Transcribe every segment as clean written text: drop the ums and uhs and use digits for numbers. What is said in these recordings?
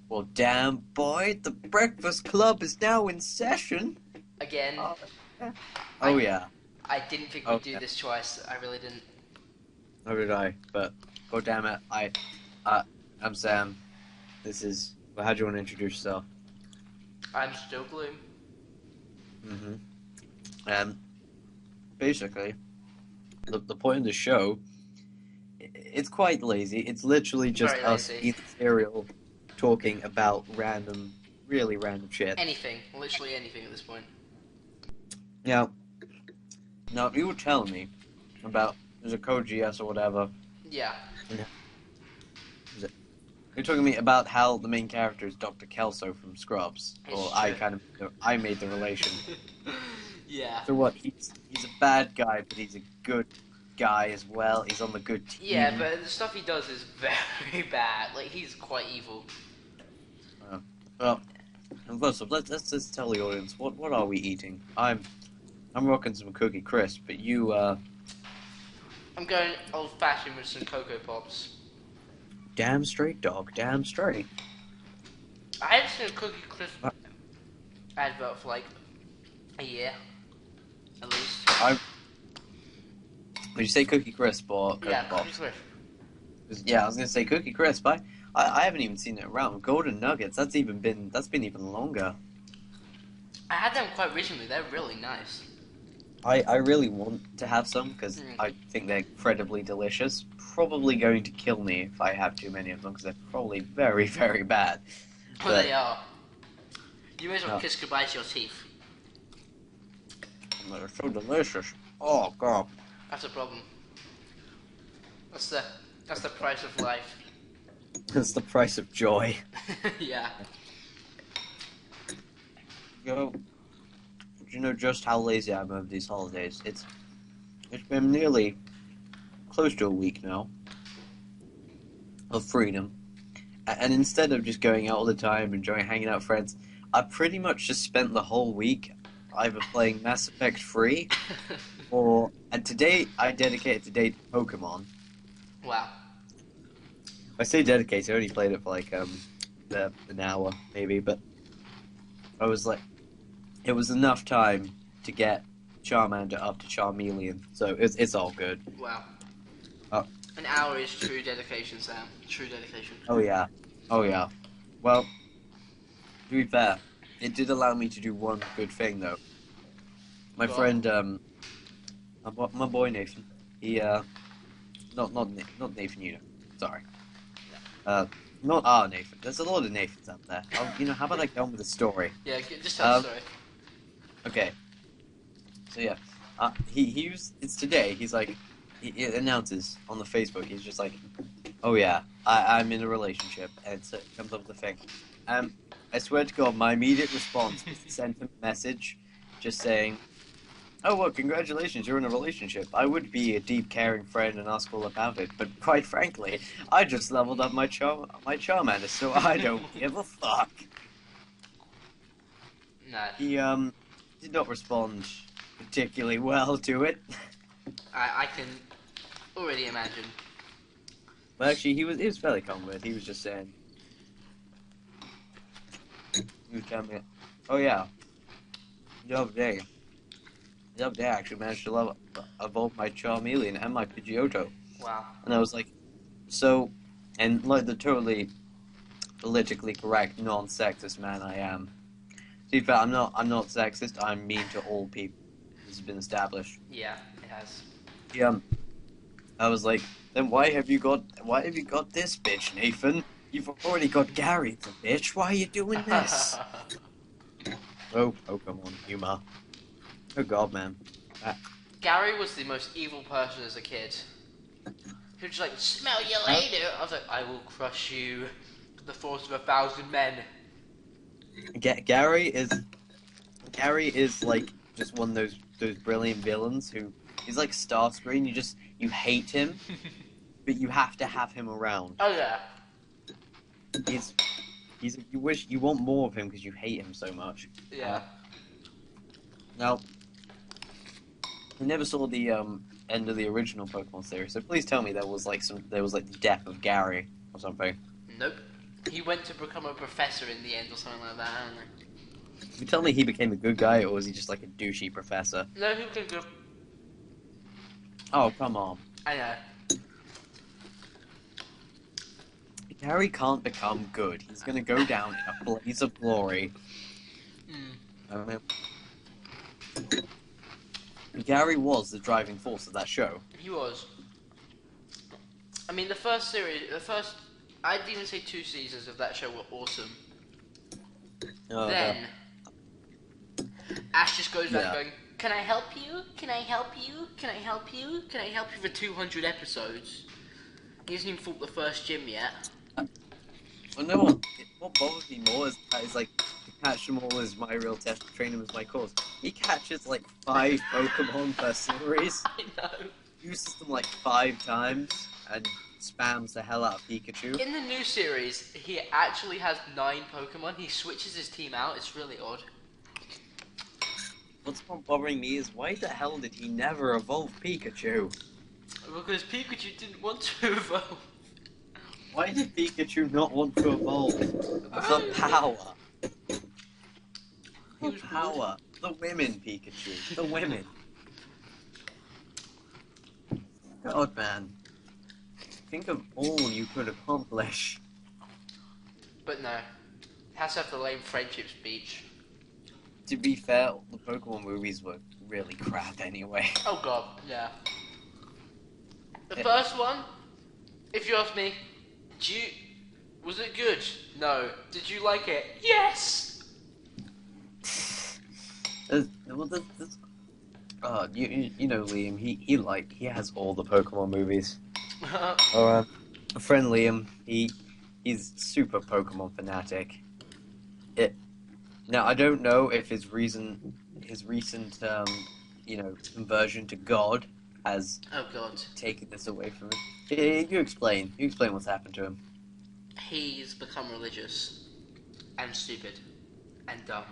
Well, damn, boy, the Breakfast Club is now in session. Again, Oh, yeah. I Oh, yeah. I didn't think Oh, we'd do yeah. this twice. I really didn't. So did I. But, god damn it, I'm Sam. This is... Well, how do you want to introduce yourself? I'm still Gloom. Mm-hmm. And, basically, the point of the show, it's quite lazy. It's literally just Very us lazy. eating cereal, talking about really random shit. Anything, literally anything at this point. Now, if you were telling me about there's a code GS or whatever. Yeah. Yeah. Is it? You're talking to me about how the main character is Dr. Kelso from Scrubs, or It's true. I made the relation. Yeah. So what? He's a bad guy, but he's a good guy as well. He's on the good Yeah, team. but the stuff he does is very bad. Like, he's quite evil. Well, and first off, let's just tell the audience what are we eating? I'm rocking some Cookie Crisp, but you I'm going old fashioned with some Cocoa Pops. damn straight dog, damn straight. I haven't seen a Cookie Crisp Uh, advert for like a year, at least. Did you say Cookie Crisp or Cocoa Yeah, Cookie Pops? Crisp. Yeah, I was gonna say Cookie Crisp. I haven't even seen it around. Golden Nuggets. That's been even longer. I had them quite recently. They're really nice. I really want to have some because Mm. I think they're incredibly delicious. Probably going to kill me if I have too many of them because they're probably very very bad. Well, But they are. You may as well no, kiss goodbye to your teeth. they're so delicious. Oh god, That's a problem. That's the that's the price of life. it's the price of joy. Yeah. Yo, do you know just how lazy I'm over these holidays? It's been nearly close to a week now of freedom. And instead of just going out all the time, enjoying hanging out with friends, I pretty much just spent the whole week either playing Mass Effect 3 and today I dedicated today to Pokemon. Wow. I say dedicated, I only played it for like an hour maybe, but I was like, it was enough time to get Charmander up to Charmeleon, so it's all good. Wow. Oh. An hour is true dedication, Sam. True dedication. Oh yeah, oh yeah. Well, to be fair, it did allow me to do one good thing though. My Go on. friend, my boy Nathan, he not Nathan, you know, sorry. Not our Nathan. There's a lot of Nathans out there. How about I get on with the story? Yeah, just tell the story. Okay. So yeah, it's today. He's like, he announces on the Facebook. He's just like, oh yeah, I'm in a relationship, and it comes up with the thing. I swear to God, my immediate response was to send him a message, just saying, oh well, congratulations, you're in a relationship. I would be a deep, caring friend and ask all about it, but quite frankly, I just leveled up my Charmander, so I don't give a fuck. No. He did not respond particularly well to it. I can already imagine. But actually, he was fairly calm with it. He was just saying, he was telling me, oh yeah, the other day I actually managed to evolve my Charmeleon and my Pidgeotto. Wow. And I was like, so, and like the totally politically correct, non-sexist man I am. To be fair, I'm not sexist. I'm mean to all people. This has been established. Yeah, it has. Yeah. I was like, then why have you got this bitch, Nathan? You've already got Gary, the bitch. Why are you doing this? Oh, come on, humor. Oh god, man. Gary was the most evil person as a kid. He was just like, smell you later. I was like, I will crush you with the force of 1,000 men. Gary is like just one of those brilliant villains who he's like Starscream. You hate him, but you have to have him around. Oh yeah. You want more of him because you hate him so much. Yeah. Now, I never saw the end of the original Pokemon series, so please tell me there was like the death of Gary or something. Nope. He went to become a professor in the end or something like that, I don't know. You tell me he became a good guy, or was he just like a douchey professor? No, he could go. Oh, come on. I know. Gary can't become good. He's gonna go down in a blaze of glory. I mean, Gary was the driving force of that show. He was. I mean, the first, I'd even say 2 seasons of that show were awesome. Then, Ash just goes around going, "Can I help you? Can I help you? Can I help you? Can I help you?" for 200 episodes. He hasn't even fought the first gym yet. Well, no, what bothers me more is like, to catch them all is my real test, to train them as my cause. He catches like 5 Pokemon per series. I know. Uses them like 5 times, and spams the hell out of Pikachu. In the new series, he actually has 9 Pokemon. He switches his team out. It's really odd. What's more bothering me is, why the hell did he never evolve Pikachu? Because Pikachu didn't want to evolve. Why did Pikachu not want to evolve? The power. The power. The women, Pikachu. The women. God, man. Think of all you could accomplish. But no. Has to have the lame friendship speech. To be fair, the Pokemon movies were really crap anyway. Oh god, yeah. The first one, if you ask me, was it good? No. Did you like it? Yes! You know Liam, he has all the Pokemon movies. A friend Liam, he's super Pokemon fanatic. Now I don't know if his recent conversion to God has taken this away from him. You explain what's happened to him. He's become religious and stupid and dumb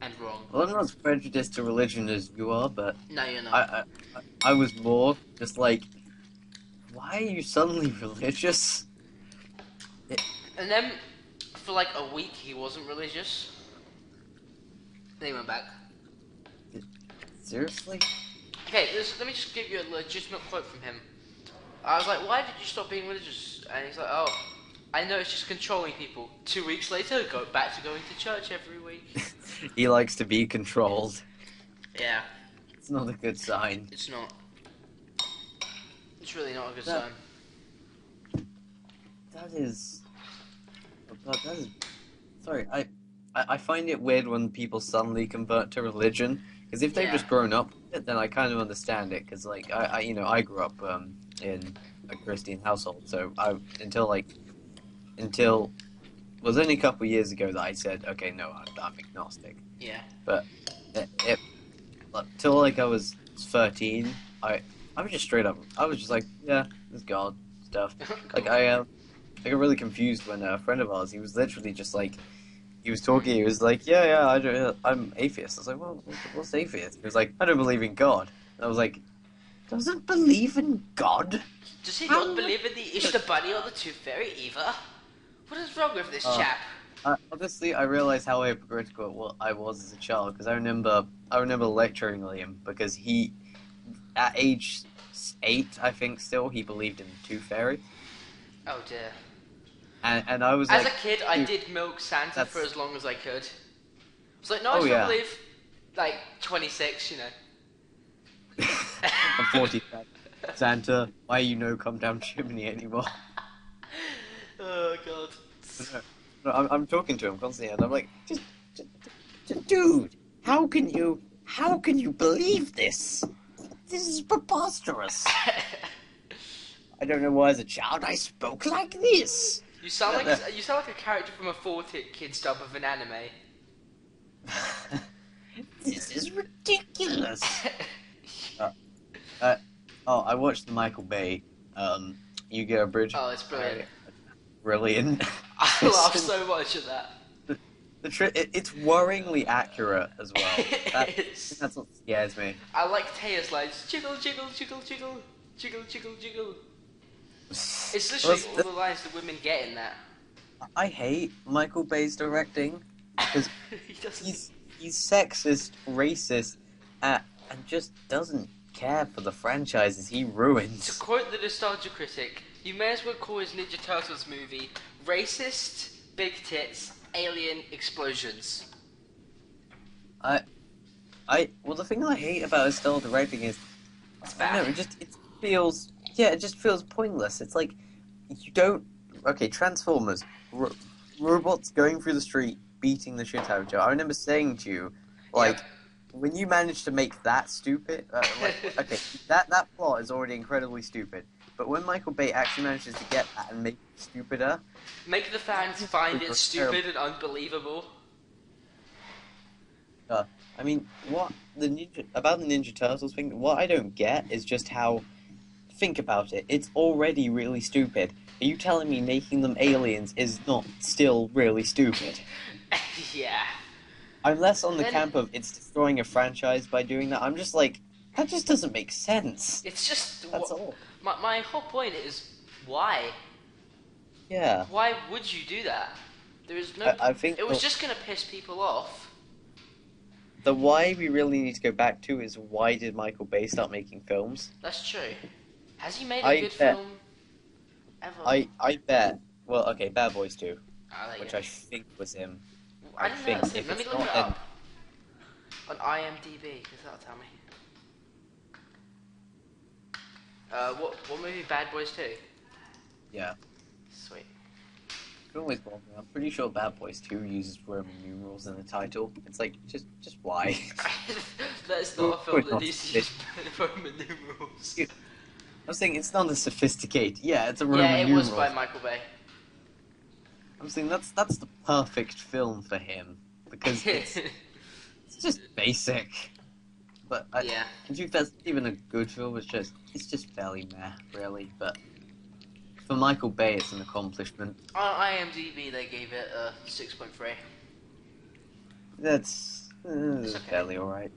and wrong. Well, I'm not as prejudiced to religion as you are, but no, you're not. I was more just like, why are you suddenly religious? And then, for like a week, he wasn't religious. Then he went back. Seriously? Okay, let me just give you a legitimate quote from him. I was like, "Why did you stop being religious?" And he's like, "Oh, I know it's just controlling people." 2 weeks later, go back to going to church every week. He likes to be controlled. Yeah. It's not a good sign. It's not. It's really not a good sign. That is... Oh God, that is... Sorry, I find it weird when people suddenly convert to religion, because if they've just grown up with it, then I kind of understand it, because like, I grew up in a Christian household, so until it was only a couple of years ago that I said, okay, no, I'm agnostic. Yeah. But till like I was 13, I was just straight up. I was just like, yeah, there's God stuff. Like I got really confused when a friend of ours, he was literally just like, he was talking. He was like, I'm atheist. I was like, well, what's atheist? He was like, I don't believe in God. And I was like, doesn't believe in God? Does he not believe in the Easter Bunny or the Tooth Fairy either? What is wrong with this chap? Honestly, I realized how hypocritical I was as a child, because I remember lecturing Liam, because he, at age 8, I think still, he believed in the Tooth Fairy. Oh dear. And I was as like... As a kid, I did milk Santa for as long as I could. I was like, no, I still yeah. believe, like, 26, you know. I'm 40. Santa, why you no come down chimney anymore? Oh god. No, I'm talking to him constantly, and I'm like, just dude, how can you believe this? This is preposterous. I don't know why as a child I spoke like this. You sound like a character from a 4-Kids dub of an anime. This is ridiculous. I watched the Michael Bay, You Get a Bridge. Oh, it's brilliant. Brilliant. I laugh so much at that. It's worryingly accurate as well. That's what scares me. I like Taya's lines. Jiggle, jiggle, jiggle, jiggle, jiggle, jiggle, jiggle. It's literally all the lines that women get in that. I hate Michael Bay's directing because He doesn't. he's sexist, racist, and just doesn't care for the franchises he To ruins. quote the nostalgia critic, you may as well call his Ninja Turtles movie racist, big tits, alien explosions. I well, the thing I hate about his style of directing is It's I don't know, bad. it feels yeah, it just feels pointless. It's like you don't okay, Transformers, robots going through the street beating the shit out of you. I remember saying to you, Yep. like, when you manage to make that stupid, like, okay, that plot is already incredibly stupid. But when Michael Bay actually manages to get that and make it stupider, Make the fans it's find it terrible. stupid and unbelievable. I mean, what the about the Ninja Turtles thing? What I don't get is just how. Think about it. It's already really stupid. Are you telling me making them aliens is not still really stupid? Yeah. I'm less on the Then camp of it's destroying a franchise by doing that. I'm just like, that just doesn't make sense. it's just That's all. my whole point is why? Yeah. Why would you do that? There is no. I think It was just gonna piss people off. the why we really need to go back to is why did Michael Bay start making films? That's true. Has he made a I good bet. film ever? I bet. Well, okay, Bad Boys 2, Ah, there you which go. I think was him. I I didn't know think that's him. if Let me it's look not, it then up on IMDb because that'll tell me. What movie? Bad Boys 2. yeah. Sweet. You can always bother me. I'm pretty sure Bad Boys 2 uses Roman numerals in the title. It's like, just why? That's not a film We're that not needs to use Roman numerals. I'm saying it's not as sophisticated. Yeah, it's a Roman Yeah, it numeral. was by Michael Bay. I'm saying that's the perfect film for him because it's just basic. But Yeah. in truth, that's even a good film. It's just fairly meh, really. But for Michael Bay, it's an accomplishment. On IMDb, they gave it a 6.3. That's It's okay. fairly alright.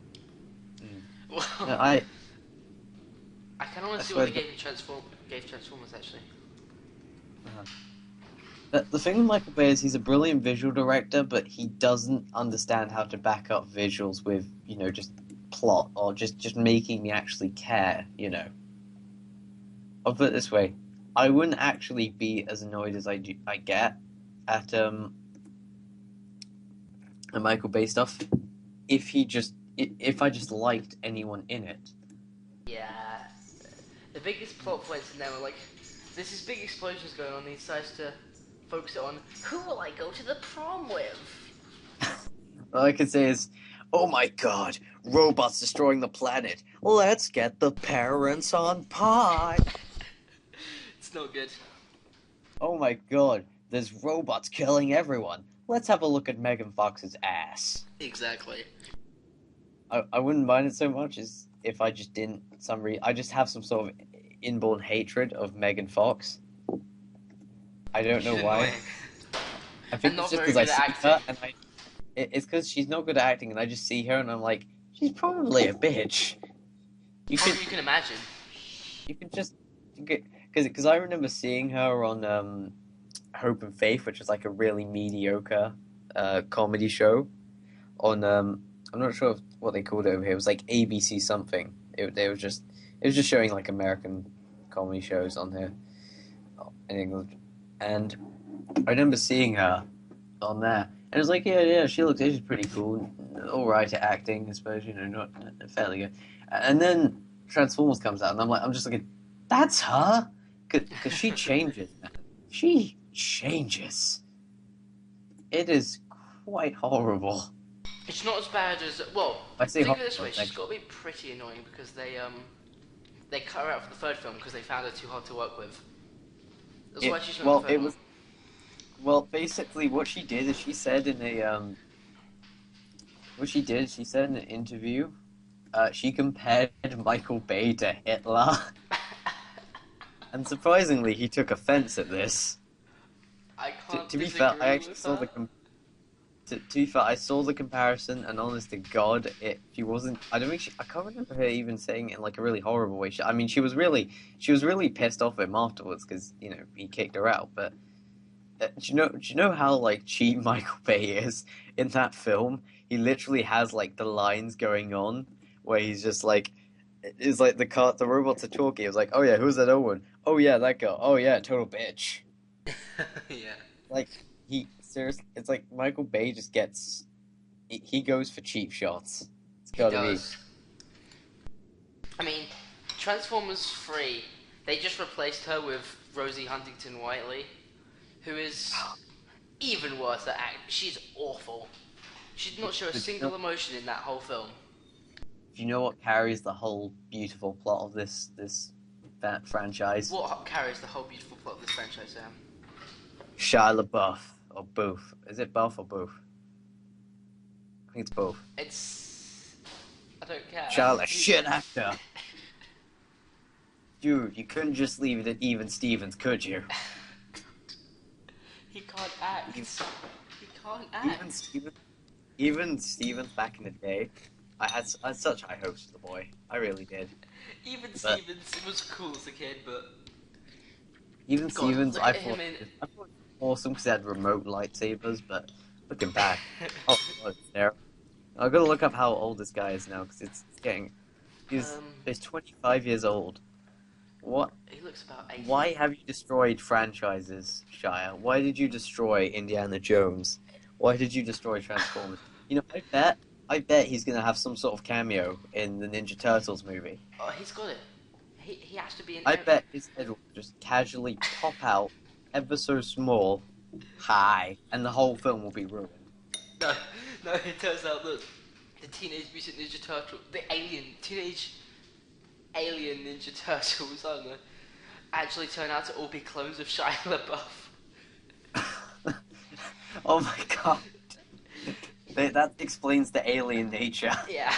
Well, No, I can only I see what they swear gave Transformers actually. the thing with Michael Bay is he's a brilliant visual director, but he doesn't understand how to back up visuals with just plot or just making me actually care. I'll put it this way: I wouldn't actually be as annoyed as I get at Michael Bay stuff if I just liked anyone in it. Yeah. The biggest plot points in there were like, there's these big explosions going on. He decides to focus it on who will I go to the prom with. All I can say is, oh my god, robots destroying the planet. Let's get the parents on pie. It's not good. Oh my god, there's robots killing everyone. Let's have a look at Megan Fox's ass. Exactly. I wouldn't mind it so much as if I just didn't I just have some sort of inborn hatred of Megan Fox. I don't know She's why. annoying. I think And it's not just very because I good see at her acting. and it's because she's not good at acting and I just see her and I'm like, she's probably a bitch. You Oh, could you can imagine. just because I remember seeing her on Hope and Faith, which was like a really mediocre comedy show on I'm not sure what they called it over here. It was like ABC something. It was just showing like American comedy shows on here in England, and I remember seeing her on there, and it was like she's pretty cool, all right at acting, I suppose not fairly good, and then Transformers comes out, and I'm just like, that's her, because she changes, man. She changes. It is quite horrible. It's not as bad as I say think of it this horrible, way. She's got to be pretty annoying because they cut her out for the third film because they found her too hard to work with. That's why she's not in the third one. Well, basically, what she did is she said in an interview, she compared Michael Bay to Hitler, and surprisingly, he took offense at this. I can't To be fair, I actually with saw that. to be fair, I saw the comparison, and honest to God, she wasn't. I don't think I can't remember her even saying it in like a really horrible way. I mean, she was really pissed off at him afterwards because he kicked her out, but. Do you know how like cheap Michael Bay is in that film? He literally has like the lines going on where he's just like, it's like the robots are talking. It's like, oh yeah, who's that Owen? Oh yeah, that girl. Oh yeah, total bitch. Yeah. Like he seriously, it's like Michael Bay just gets, he goes for cheap shots. It's He gotta be. does. I mean, Transformers 3, they just replaced her with Rosie Huntington-Whiteley, who is even worse at acting. She's awful. She did not show a single emotion in that whole film. Do you know what carries the whole beautiful plot of that franchise? What carries the whole beautiful plot of this franchise, Sam? Shia LaBeouf or Booth. Is it Buff or Booth? I think it's both. It's... I don't care. Shia, shit actor. Dude, you couldn't just leave it at Even Stevens, could you? He can't act. He can't act. Even Stevens back in the day, I had such high hopes for the boy. I really did. Stevens, it was cool as a kid, but... Even God, Stevens, look I at thought him in... it was awesome because he had remote lightsabers, but looking back, oh, God, there. I've got to look up how old this guy is now because it's getting... He's 25 years old. What? He looks about 80. Why have you destroyed franchises, Shia? Why did you destroy Indiana Jones? Why did you destroy Transformers? You know, I bet he's gonna have some sort of cameo in the Ninja Turtles movie. Oh, he's got it. He has to be in... I bet his head will just casually pop out, ever so small, hi, and the whole film will be ruined. No, it turns out that the Teenage Mutant Ninja Turtle, the Teenage Alien Ninja Turtles, I don't know, actually turn out to all be clones of Shia LaBeouf. Oh my god. That explains the alien nature. Yeah.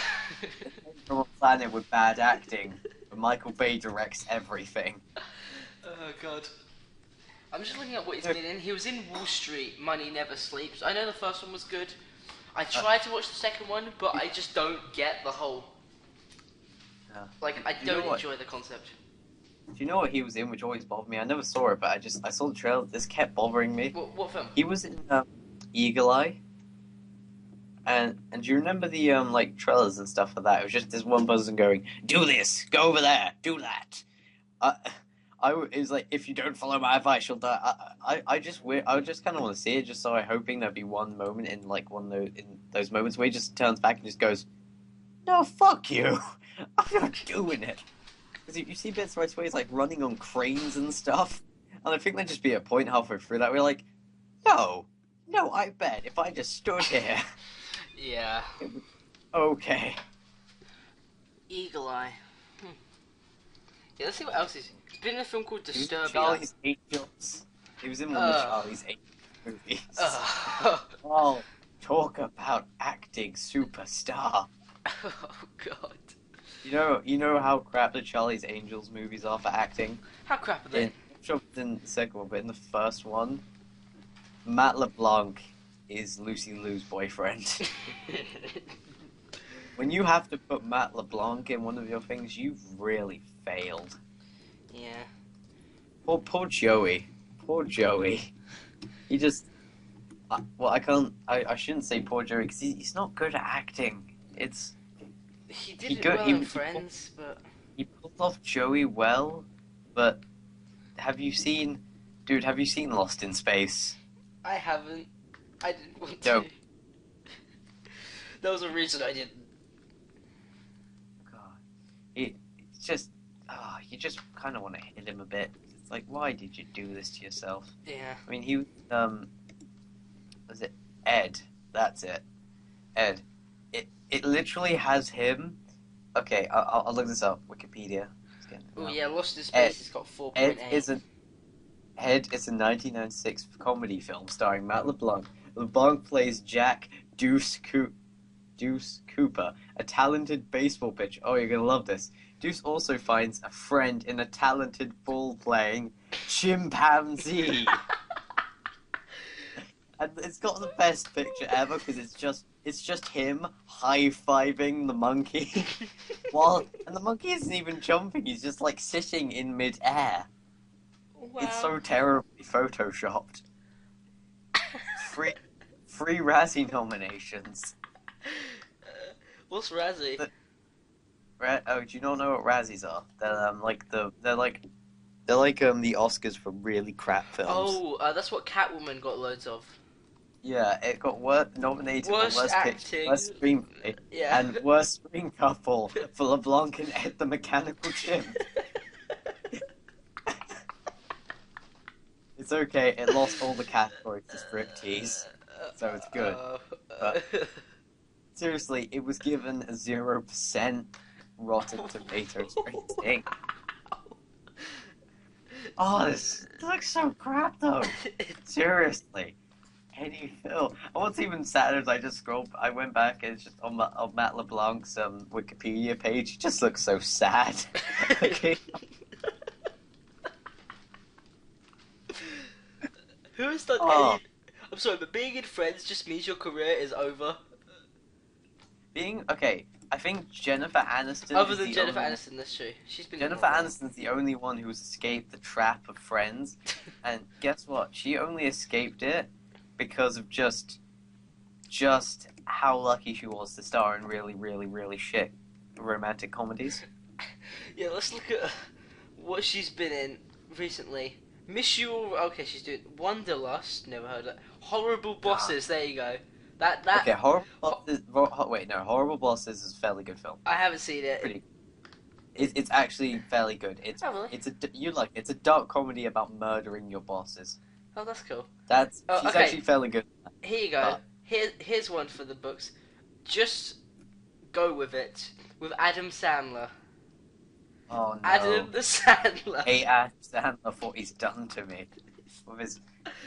From a planet with bad acting, but Michael Bay directs everything. Oh god. I'm just looking at what he's been in. He was in Wall Street, Money Never Sleeps. I know the first one was good. I tried to watch the second one, but I just don't get the whole... Like, I don't enjoy the concept. Do you know what he was in, which always bothered me? I never saw it, but I saw the trailer. This kept bothering me. What film? He was in Eagle Eye. And do you remember the like trailers and stuff like that? It was just this one person going, "Do this, go over there, do that." It was like, if you don't follow my advice, you'll die. I just kind of want to see it, just so I'm hoping there'd be one moment in like those moments where he just turns back and just goes, "No, fuck you, I'm not doing it." Because you see bits right where he's like running on cranes and stuff, and I think there'd just be a point halfway through that we're like, no, I bet if I just stood here, yeah, okay. Eagle Eye. Yeah, let's see what else he's been in a film called Disturbia. Charlie's Angels. He was in one of the Charlie's Angels movies. Oh, talk about acting superstar. Oh god. You know how crap the Charlie's Angels movies are for acting? How crap are they? I'm sure in the second one, but in the first one, Matt LeBlanc is Lucy Liu's boyfriend. When you have to put Matt LeBlanc in one of your things, you've really failed. Yeah. Poor Joey. Poor Joey. He just... I shouldn't say poor Joey, because he's not good at acting. He did it well in Friends, but... He pulled off Joey well, but... Have you seen Lost in Space? I haven't. I didn't want to. There was a reason I didn't. God. It's just... you just kind of want to hit him a bit. It's like, why did you do this to yourself? Yeah. I mean, he was it Ed? That's it. Ed. It literally has him. Okay, I'll look this up. Wikipedia. Oh yeah, Lost in Space has got 4.8. Ed is a 1996 comedy film starring Matt LeBlanc. LeBlanc plays Jack Deuce Cooper, a talented baseball pitcher. Oh, you're gonna love this. Deuce also finds a friend in a talented ball-playing chimpanzee. And it's got the best picture ever because it's just him high-fiving the monkey. And the monkey isn't even jumping, he's just like sitting in mid-air. Wow. It's so terribly photoshopped. Three Razzie nominations. What's Razzie? Oh, do you not know what Razzies are? They're like the Oscars for really crap films. Oh, that's what Catwoman got loads of. Yeah, it got nominated Worst for worst acting. picture, worst screenplay, Yeah. and worst screen couple for LeBlanc and Ed the Mechanical Chimp. It's okay. It lost all the categories to striptease, so it's good. But seriously, it was given a 0% Rotten Tomatoes rating. Oh, this looks so crap though. Seriously. Any film. And what's even sadder is I went back and it's just on Matt LeBlanc's Wikipedia page. It just looks so sad. Okay. Who has done any... I'm sorry, but being in Friends just means your career is over. I think Jennifer Aniston. Other than Jennifer Aniston, that's true. She's been Jennifer Aniston's the only one who's escaped the trap of Friends, and guess what? She only escaped it because of just how lucky she was to star in really, really, really shit romantic comedies. Yeah, let's look at what she's been in recently. Miss You. Okay, she's doing Wanderlust. Never heard of it. Horrible Bosses. There you go. That. Okay, Horrible Bosses is a fairly good film. I haven't seen it. It's actually fairly good. It's really? It's a dark comedy about murdering your bosses. Oh, that's cool. She's actually fairly good. Here you go. Here's one for the books. Just go with it with Adam Sandler. Oh no. Adam the Sandler. Hey, Adam Sandler for what he's done to me. With his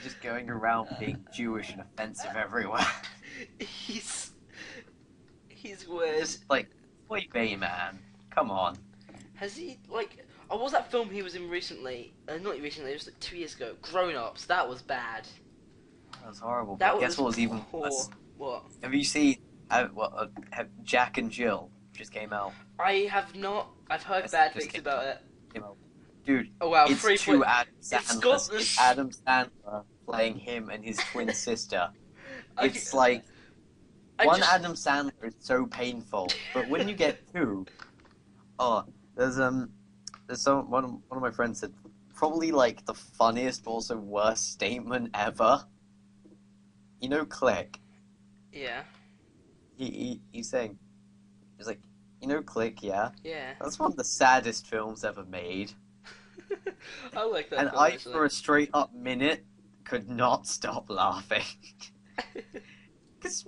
just going around being Jewish and offensive everywhere. He's weird. Just like, wait, man. Come on. Has he, like... Oh, what was that film he was in recently? Not recently, it was like 2 years ago. Grown Ups. That was bad. That was horrible. Guess what was even worse? What? Have you seen... Jack and Jill just came out? I have not. I've heard bad things about it. Dude, oh wow, it's It's Adam Sandler playing him and his twin sister. It's like... Adam Sandler is so painful, but when you get two... there's one of my friends said probably like the funniest but also worst statement ever. You know Click? Yeah. He's saying, he's like, you know Click, yeah? Yeah. That's one of the saddest films ever made. I like that. And film, actually. for a straight up minute, could not stop laughing. Because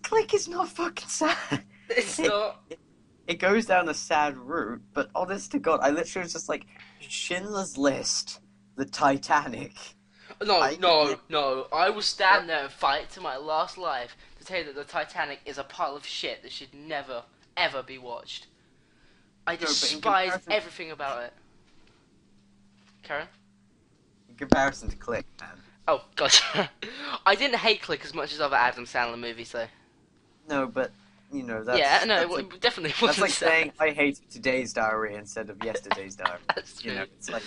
Click is not fucking sad. It's not. It goes down a sad route, but honest to God, I literally was just like, Schindler's List, the Titanic. No. I will stand there and fight to my last life to tell you that the Titanic is a pile of shit that should never, ever be watched. I despise everything about it. Karen? In comparison to Click, man. Oh, gotcha. I didn't hate Click as much as other Adam Sandler movies, though. No, but... You know, that's... Yeah, no, that's it definitely wasn't. That's like saying I hated today's diary instead of yesterday's diary. That's true. You know, it's like...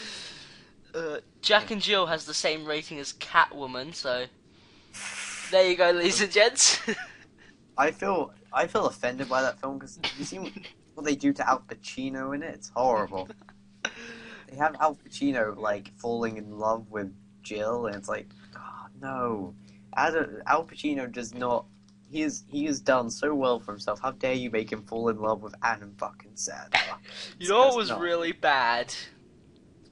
Jack and Jill has the same rating as Catwoman, so... There you go, ladies and gents. I feel offended by that film, because you see what they do to Al Pacino in it? It's horrible. They have Al Pacino, like, falling in love with Jill, and it's like, God, no. Al Pacino does not... He has done so well for himself. How dare you make him fall in love with Adam fucking Sandler? You know what was really bad?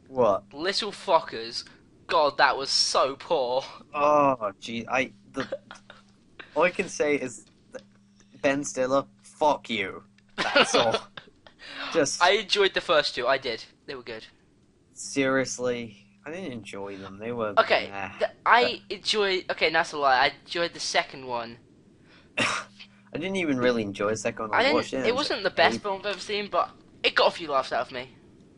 What? Little Fuckers. God, that was so poor. Oh, gee, all I can say is, Ben Stiller, fuck you. That's all. I enjoyed the first two. I did. They were good. Seriously, I didn't enjoy them. They were... Okay, I enjoyed... Okay, that's a lie. I enjoyed the second one. I didn't even really enjoy the second one. It wasn't the best film I've ever seen, but it got a few laughs out of me.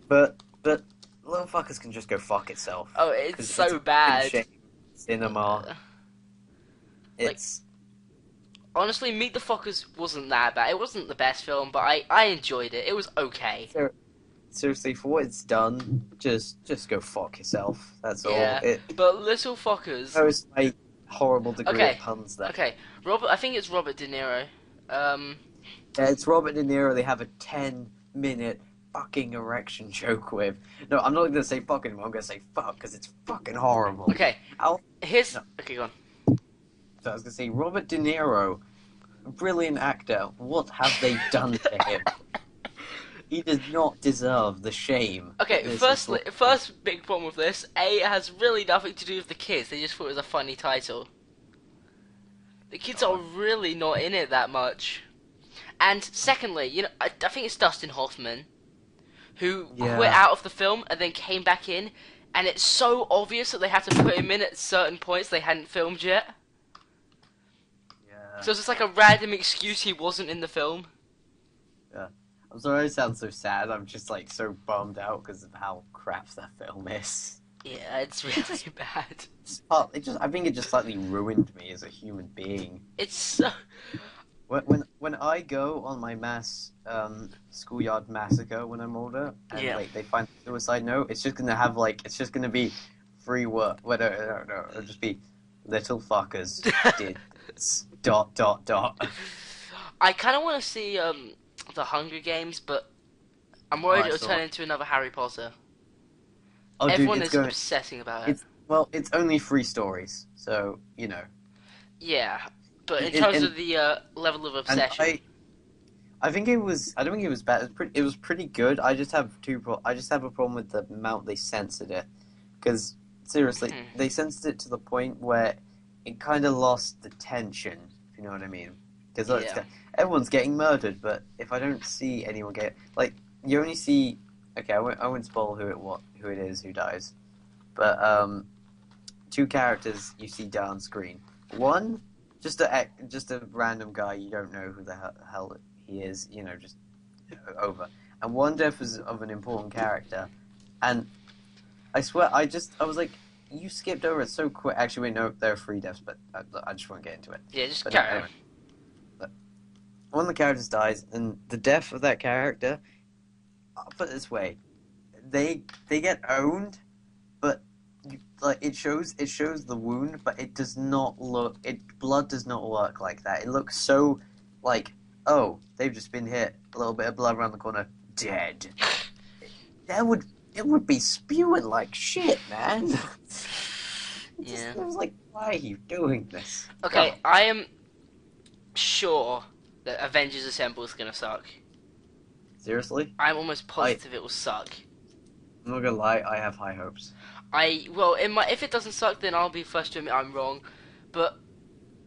But Little Fuckers can just go fuck itself. Oh, it's so bad. Cinema. It's... Honestly, Meet the Fockers wasn't that bad. It wasn't the best film, but I enjoyed it. It was okay. Seriously, for what it's done, just go fuck yourself. That's all. Yeah, but Little Fockers... horrible degree Okay. of puns there. Okay. I think it's Robert De Niro. Yeah, it's Robert De Niro. They have a 10-minute fucking erection joke with. No, I'm not gonna say fuck anymore. I'm gonna say fuck because it's fucking horrible. Okay. Al- Here's. No. Okay, go on. So I was gonna say Robert De Niro, brilliant actor. What have they done to him? He does not deserve the shame. Okay, This is first big problem with this, it has really nothing to do with the kids. They just thought it was a funny title. The kids are really not in it that much. And secondly, I think it's Dustin Hoffman who quit out of the film and then came back in, and it's so obvious that they had to put him in at certain points they hadn't filmed yet. Yeah. So it's just like a random excuse he wasn't in the film. Yeah. I'm sorry I sound so sad. I'm just like so bummed out because of how crap that film is. Yeah, it's really bad. I think it just slightly ruined me as a human being. It's so... When I go on my mass schoolyard massacre when I'm older, and like they find the suicide note, it's just gonna be free work. Well, no, it'll just be little fuckers did this, ... I kind of want to see the Hunger Games, but I'm worried it'll turn into another Harry Potter. Oh, Everyone dude, is obsessing about it. It's only 3 stories, so you know. Yeah, but in terms of the level of obsession, I think it was. I don't think it was bad. It was pretty good. I just have a problem with the amount they censored it, because seriously, they censored it to the point where it kind of lost the tension. If you know what I mean? Because everyone's getting murdered, but if I don't see anyone you only see. Okay, I won't spoil who it is who dies, but 2 characters you see die on screen. One, just a random guy you don't know who the hell he is, just over. And one death is of an important character, and I swear I was like, you skipped over it so quick. Actually, wait, no, there are 3 deaths, but I just won't get into it. Yeah, just carry on. One of the characters dies, and the death of that character, I'll put it this way, they get owned, but it shows the wound, but it does not look. Blood does not work like that. It looks so like, oh, they've just been hit. A little bit of blood around the corner, dead. It would be spewing like shit, man. Yeah. I was like, why are you doing this? Okay, I am sure that Avengers Assemble is gonna suck. Seriously? I'm almost positive it will suck. I'm not gonna lie, I have high hopes. If it doesn't suck, then I'll be first to admit I'm wrong. But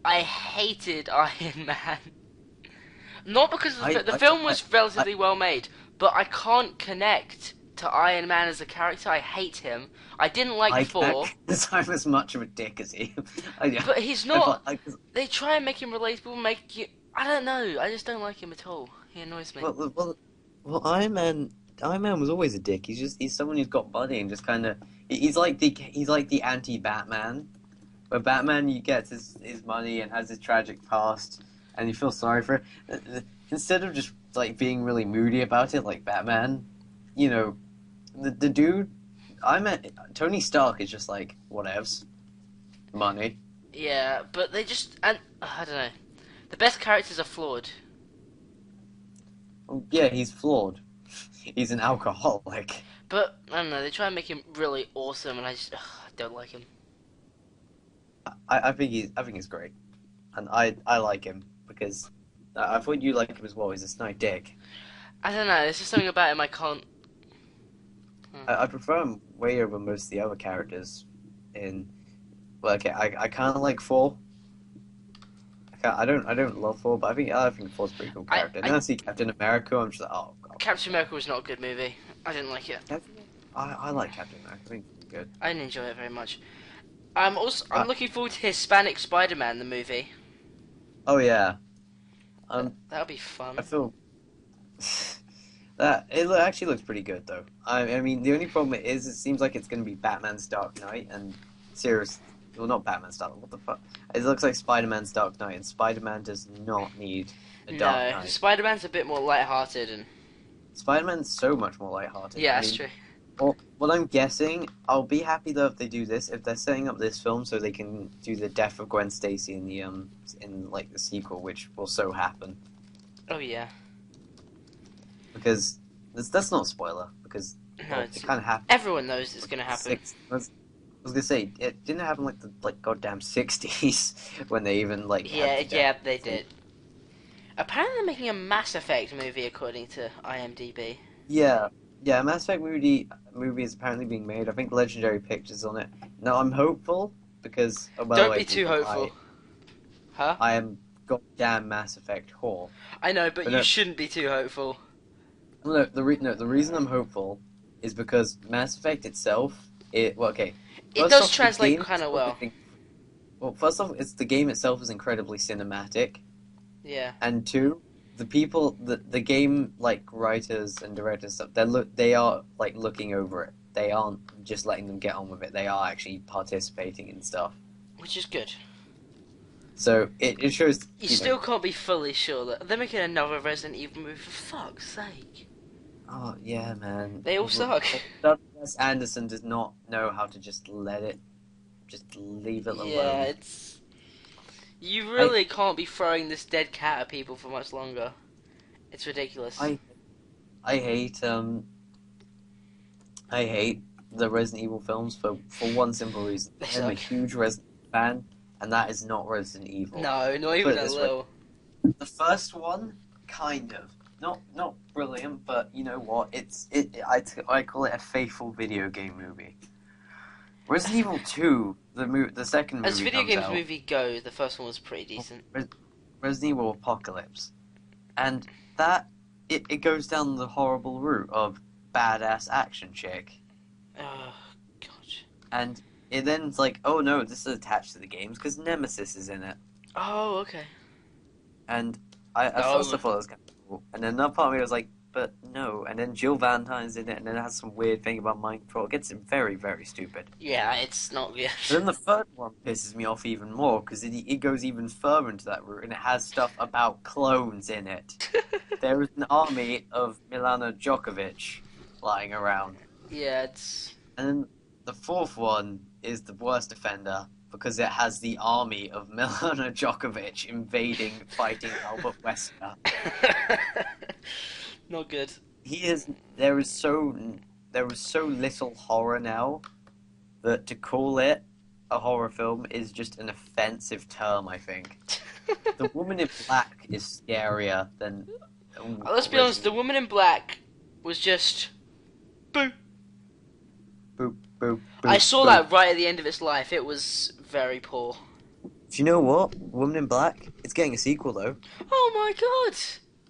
I hated Iron Man. Not because the film was relatively well made, but I can't connect to Iron Man as a character. I hate him. I didn't like Thor. I'm as much of a dick as he. But he's not. They try and make him relatable. I don't know. I just don't like him at all. He annoys me. Well, Iron Man was always a dick. He's someone who's got money and just kind of he's like the anti-Batman, where Batman gets his money and has his tragic past, and you feel sorry for it. Instead of just like being really moody about it, like Batman, the dude, Tony Stark is just like whatevs, money. Yeah, but I don't know. The best characters are flawed. Yeah, he's flawed. He's an alcoholic. But I don't know. They try and make him really awesome, and I don't like him. I think he's great, and I like him because I thought you like him as well. He's a snide dick. I don't know. There's just something about him I can't. I prefer him way over most of the other characters. I kind of like Thor. I don't love Thor, but I think Thor's a pretty cool character. And then I see Captain America, I'm just like, oh god. Captain America was not a good movie. I didn't like it. I like Captain America. I think it's good. I didn't enjoy it very much. I'm looking forward to Hispanic Spider-Man, the movie. Oh yeah. That'll be fun. I feel that it actually looks pretty good though. I mean, the only problem is it seems like it's going to be Batman's Dark Knight, and well, not Batman's Dark. What the fuck? It looks like Spider-Man's Dark Knight, and Spider-Man does not need a Dark Knight. Spider-Man's a bit more lighthearted, and Spider-Man's so much more lighthearted. Yeah, that's true. what I'm guessing, I'll be happy though if they do this. If they're setting up this film so they can do the death of Gwen Stacy in the in like the sequel, which will so happen. Oh yeah. Because that's not a spoiler. Because No, well, it's, it kind of happened. everyone knows it's gonna happen. I was gonna say it didn't happen like the goddamn '60s when they even like. Yeah, they did. Apparently, they're making a Mass Effect movie, according to IMDb. Yeah, Mass Effect movie is apparently being made. I think Legendary Pictures on it. Now I'm hopeful because Don't be too hopeful. Huh? I am goddamn Mass Effect whore. I know, but you shouldn't be too hopeful. No, the reason I'm hopeful is because Mass Effect itself, it does translate kind of well. Well, first off, it's the game itself is incredibly cinematic. Yeah. And two, the people, the game like writers and directors stuff, they are like looking over it. They aren't just letting them get on with it. They are actually participating in stuff. Which is good. So it shows. You still can't be fully sure that they're making another Resident Evil movie. For fuck's sake. Oh yeah, man. They all suck. Wes Anderson does not know how to just leave it alone. Yeah, it's. You really can't be throwing this dead cat at people for much longer. It's ridiculous. I hate the Resident Evil films for one simple reason. I'm a huge Resident Evil fan, and that is not Resident Evil. No, not even a little. The first one, kind of. Not brilliant, but you know what? I call it a faithful video game movie. Resident Evil 2, the second movie as video games out, movie goes, the first one was pretty decent. Resident Evil Apocalypse, and that it goes down the horrible route of badass action chick. Oh god. And it then's like, oh no, this is attached to the games because Nemesis is in it. Oh, okay. And I first thought it was kind of cool, and then another part of me was like, but no. And then Jill Valentine's in it, and then it has some weird thing about mind control. It gets very, very stupid. Yeah, it's not good. But then the third one pisses me off even more because it goes even further into that route, and it has stuff about clones in it. There is an army of Milana Djokovic lying around. Yeah, it's. And then the fourth one is the worst offender because it has the army of Milana Djokovic invading, fighting Albert Wesker. Not good. There is so little horror now that to call it a horror film is just an offensive term, I think. The Woman in Black is scarier than... Let's be honest, The Woman in Black was just... Boo. Boop, boop, boop, I saw boop. that right at the end of its life. It was very poor. Do you know what? Woman in Black? It's getting a sequel, though. Oh my god!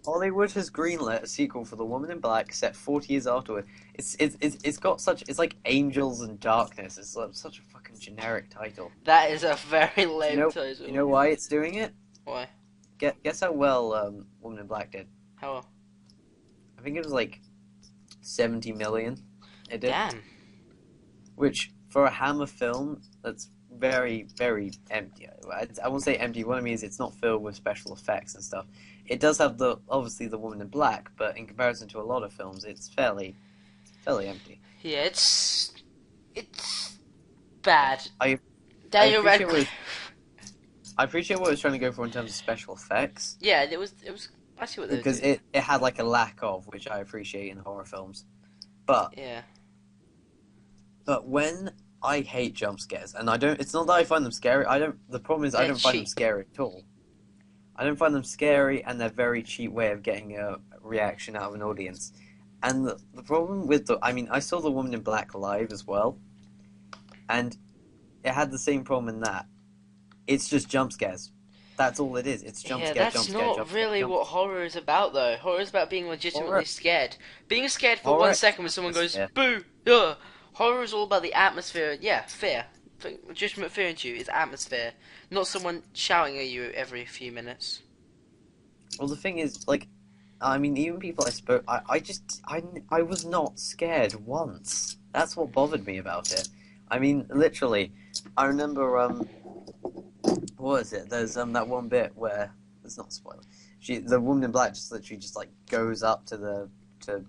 Hollywood has greenlit a sequel for The Woman in Black set 40 years afterward. It's got such... It's like Angels and Darkness. It's like such a fucking generic title. That is a very lame title. You know why it's doing it? Why? Guess how well Woman in Black did. How well? I think it was like 70 million. It did. Damn. Which, for a Hammer film, that's very, very empty. I won't say empty. What I mean is it's not filled with special effects and stuff. It does have obviously the Woman in Black, but in comparison to a lot of films, it's fairly empty. Yeah, it's bad. I appreciate what it was trying to go for in terms of special effects. Yeah, it was. I see what they because it had like a lack of, which I appreciate in horror films. But yeah. But when I hate jump scares, and I don't. It's not that I find them scary. The problem is I don't find them scary at all. I don't find them scary, and they're a very cheap way of getting a reaction out of an audience. And the problem with I saw The Woman in Black live as well, and it had the same problem in that. It's just jump scares. That's all it is. It's jump scare, jump scare, jump scare. That's not really what horror is about, though. Horror is about being legitimately scared. Being scared for 1 second when someone goes, boo, ugh. Horror is all about the atmosphere. Yeah, fear. Legitimate fear into you is atmosphere, not someone shouting at you every few minutes. Well, the thing is, even people I spoke, I was not scared once. That's what bothered me about it. I mean, literally, I remember, what is it? There's, that one bit where, it's not a spoiler, the Woman in Black just literally just, goes up to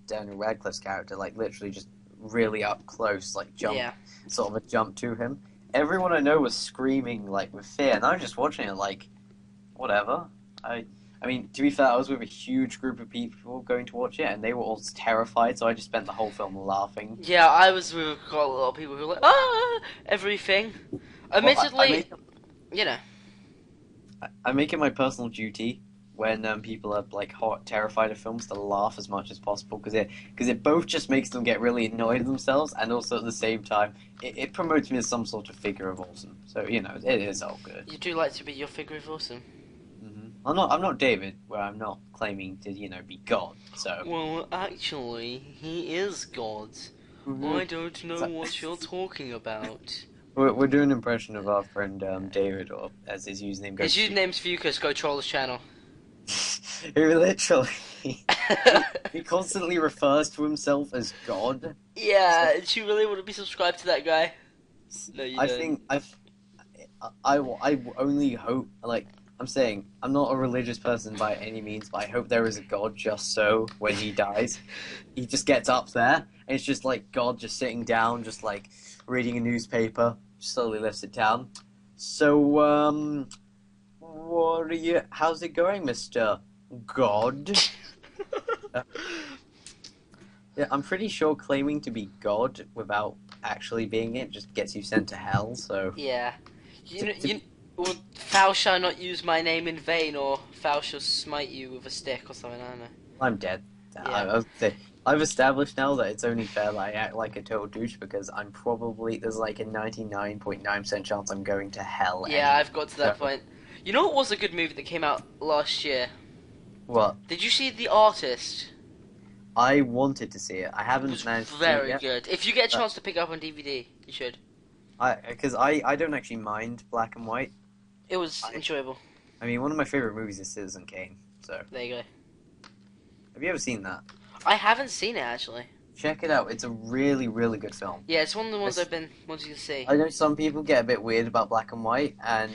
Daniel Radcliffe's character, literally just really up close, like jump, Yeah. sort of a jump to him. Everyone I know was screaming like with fear, and I was just watching it like, whatever. I mean, to be fair, I was with a huge group of people going to watch it, and they were all terrified. So I just spent the whole film laughing. Yeah, I was with a lot of people who were like, ah, everything. Admittedly, you know. I make it my personal duty when people are like terrified of films to laugh as much as possible because it both just makes them get really annoyed at themselves and also at the same time it promotes me as some sort of figure of awesome. So you know it is all good. You do like to be your figure of awesome. I'm not David, where I'm not claiming to be God. So Well, actually, he is God. I don't know what you're talking about. We're doing an impression of our friend David, or as his username goes. His username's Fucus. Go troll his channel. Who literally he constantly refers to himself as God. Yeah, do you really want to be subscribed to that guy? No, you don't. I only hope, like I'm saying, I'm not a religious person by any means, but I hope there is a God just so when he dies, he just gets up there and it's just like God just sitting down, just like reading a newspaper, slowly lifts it down. So how's it going, Mr. God? Yeah, I'm pretty sure claiming to be God without actually being it just gets you sent to hell, so... Yeah. Or thou shalt not use my name in vain, or thou shall smite you with a stick, or something, I don't know. I'm dead. Yeah. I've established now that it's only fair that I act like a total douche because there's like a 99.9% chance I'm going to hell. Yeah, anyway. I've got to that point. You know what was a good movie that came out last year? What? Did you see The Artist? I wanted to see it. I haven't managed to see it Very yet. good. If you get a chance to pick it up on DVD, you should. Because I don't actually mind black and white. It was enjoyable. I mean, one of my favorite movies is Citizen Kane. So There you go. have you ever seen that? I haven't seen it actually. Check it out. It's a really, really good film. Yeah, it's one of the ones I've been wanting to see. I know some people get a bit weird about black and white, and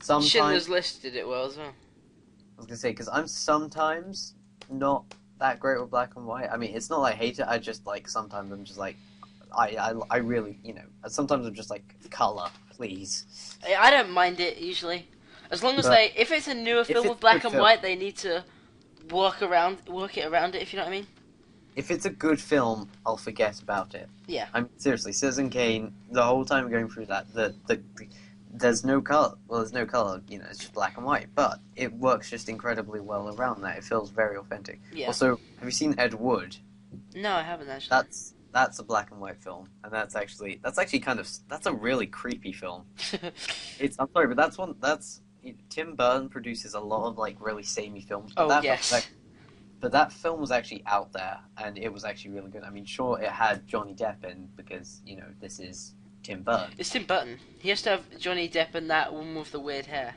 sometimes Schindler's List did it well as well. I was gonna say because I'm sometimes not that great with black and white. I mean, it's not like I hate it. I just like sometimes I'm just like I really sometimes I'm just like color, please. I don't mind it usually, as long as if it's a newer film with black and white, they need to work it around it. If you know what I mean. If it's a good film, I'll forget about it. Yeah. I'm seriously, Citizen Kane. The whole time going through that, there's no color. Well, there's no color. It's just black and white. But it works just incredibly well around that. It feels very authentic. Yeah. Also, have you seen Ed Wood? No, I haven't actually. That's a black and white film, and that's actually that's a really creepy film. I'm sorry, but that's Tim Burton produces a lot of like really samey films. But yes. But that film was actually out there, and it was actually really good. I mean, sure, it had Johnny Depp in because this is Tim Burton. It's Tim Burton. He has to have Johnny Depp and that one with the weird hair.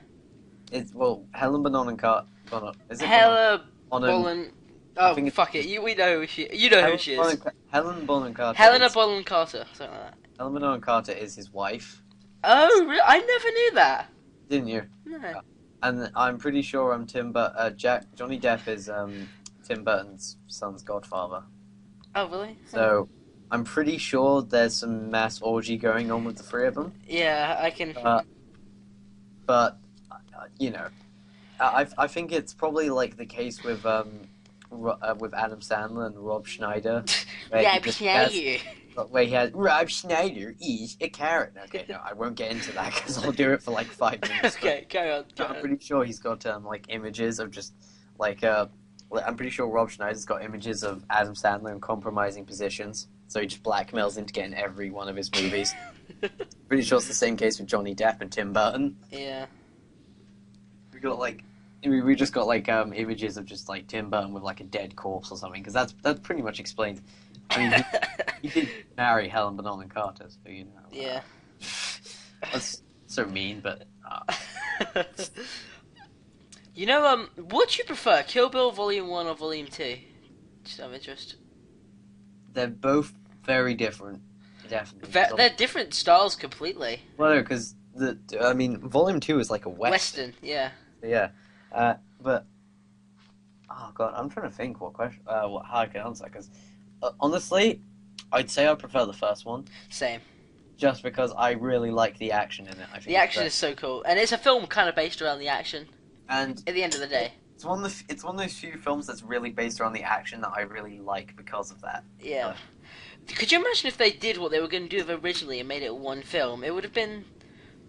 Helen Bonham Carter. Is it Helen Bonham? Oh, fuck it. We know who she. You know who she is. Helen Bonham Carter. Helena Bonham Carter, something like that. Helen Bonham Carter is his wife. Oh, really? I never knew that. Didn't you? No. And I'm pretty sure Johnny Depp is Tim Burton's son's godfather. Oh, really? So, I'm pretty sure there's some mass orgy going on with the three of them. Yeah, I can. But I think it's probably like the case with Adam Sandler and Rob Schneider. Where he has Rob Schneider is a carrot. Okay, no, I won't get into that because I'll do it for like 5 minutes. Okay, carry on. I'm pretty sure he's got like images of just like I'm pretty sure Rob Schneider's got images of Adam Sandler in compromising positions, so he just blackmails him to get in every one of his movies. Pretty sure it's the same case with Johnny Depp and Tim Burton. Yeah. We just got like images of just like Tim Burton with like a dead corpse or something, because that's pretty much explained. I mean, he did marry Helen Bonham Carter, so Yeah. That's so mean, but. What do you prefer, Kill Bill Volume 1 or Volume 2? Just out of interest. They're both very different, definitely. They're different styles completely. Well, no, because Volume 2 is like a Western. Yeah. Yeah. But, oh god, I'm trying to think what question, how I can answer, because honestly, I'd say I prefer the first one, Same. just because I really like the action in it. I think The action is so cool, and it's a film kind of based around the action. and At the end of the day, it's one of those few films that's really based around the action that I really like because of that. yeah. Could you imagine if they did what they were going to do originally and made it one film? It would have been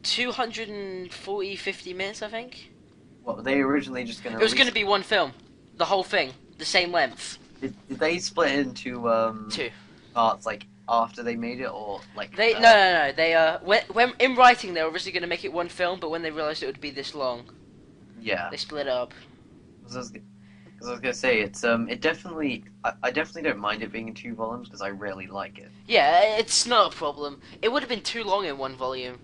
250 minutes, I think. What were they originally just going to? It was going to be one film, the whole thing, the same length. Did they split it into Two. parts like after they made it, or like They no. They when in writing they were originally going to make it one film, but when they realized it would be this long, yeah. they split it up. Because I was gonna say it definitely I definitely don't mind it being in 2 volumes because I really like it. Yeah, it's not a problem. It would have been too long in one volume.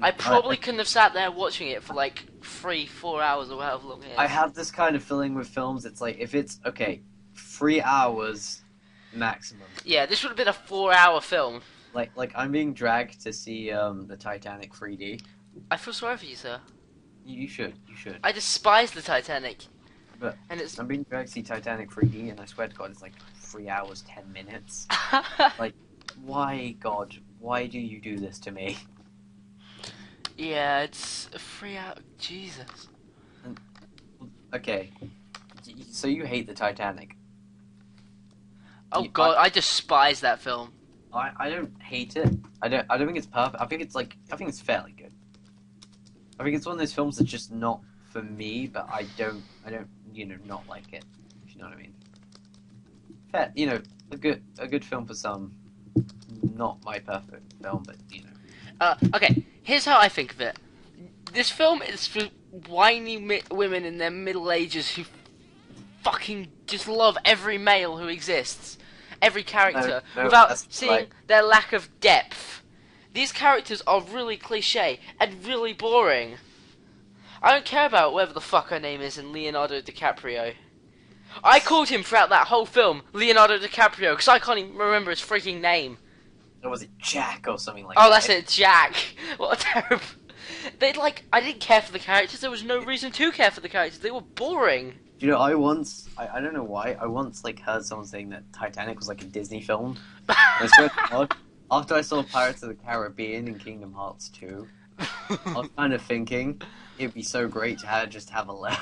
I probably couldn't have sat there watching it for like 3-4 hours or however long it is. I have this kind of feeling with films. It's like if it's 3 hours maximum. Yeah, this would have been a 4-hour film. Like I'm being dragged to see the Titanic 3D. I feel sorry for you, sir. You should. I despise the Titanic. But and it's I'm being dragged to see Titanic 3D, and I swear to God, it's like 3 hours 10 minutes. Like, why, God? Why do you do this to me? Yeah, it's a 3 hour. Jesus. Okay, so you hate the Titanic? Oh God, I despise that film. I don't hate it. I don't think it's perfect. I think it's fairly good. I think it's one of those films that's just not for me, but I don't not like it. If you know what I mean. Fair, a good film for some. Not my perfect film, but Okay, here's how I think of it. This film is for whiny women in their middle ages who fucking just love every male who exists, every character, No, without seeing their lack of depth. These characters are really cliche and really boring. I don't care about whatever the fuck her name is in Leonardo DiCaprio. I called him throughout that whole film Leonardo DiCaprio because I can't even remember his freaking name. Or was it Jack or something like that? Oh, that? that's it, Jack. What a terrible... I didn't care for the characters. There was no reason to care for the characters. They were boring. I don't know why, I once heard someone saying that Titanic was like a Disney film. I swear to God, after I saw Pirates of the Caribbean and Kingdom Hearts 2, I was kind of thinking it'd be so great to just have a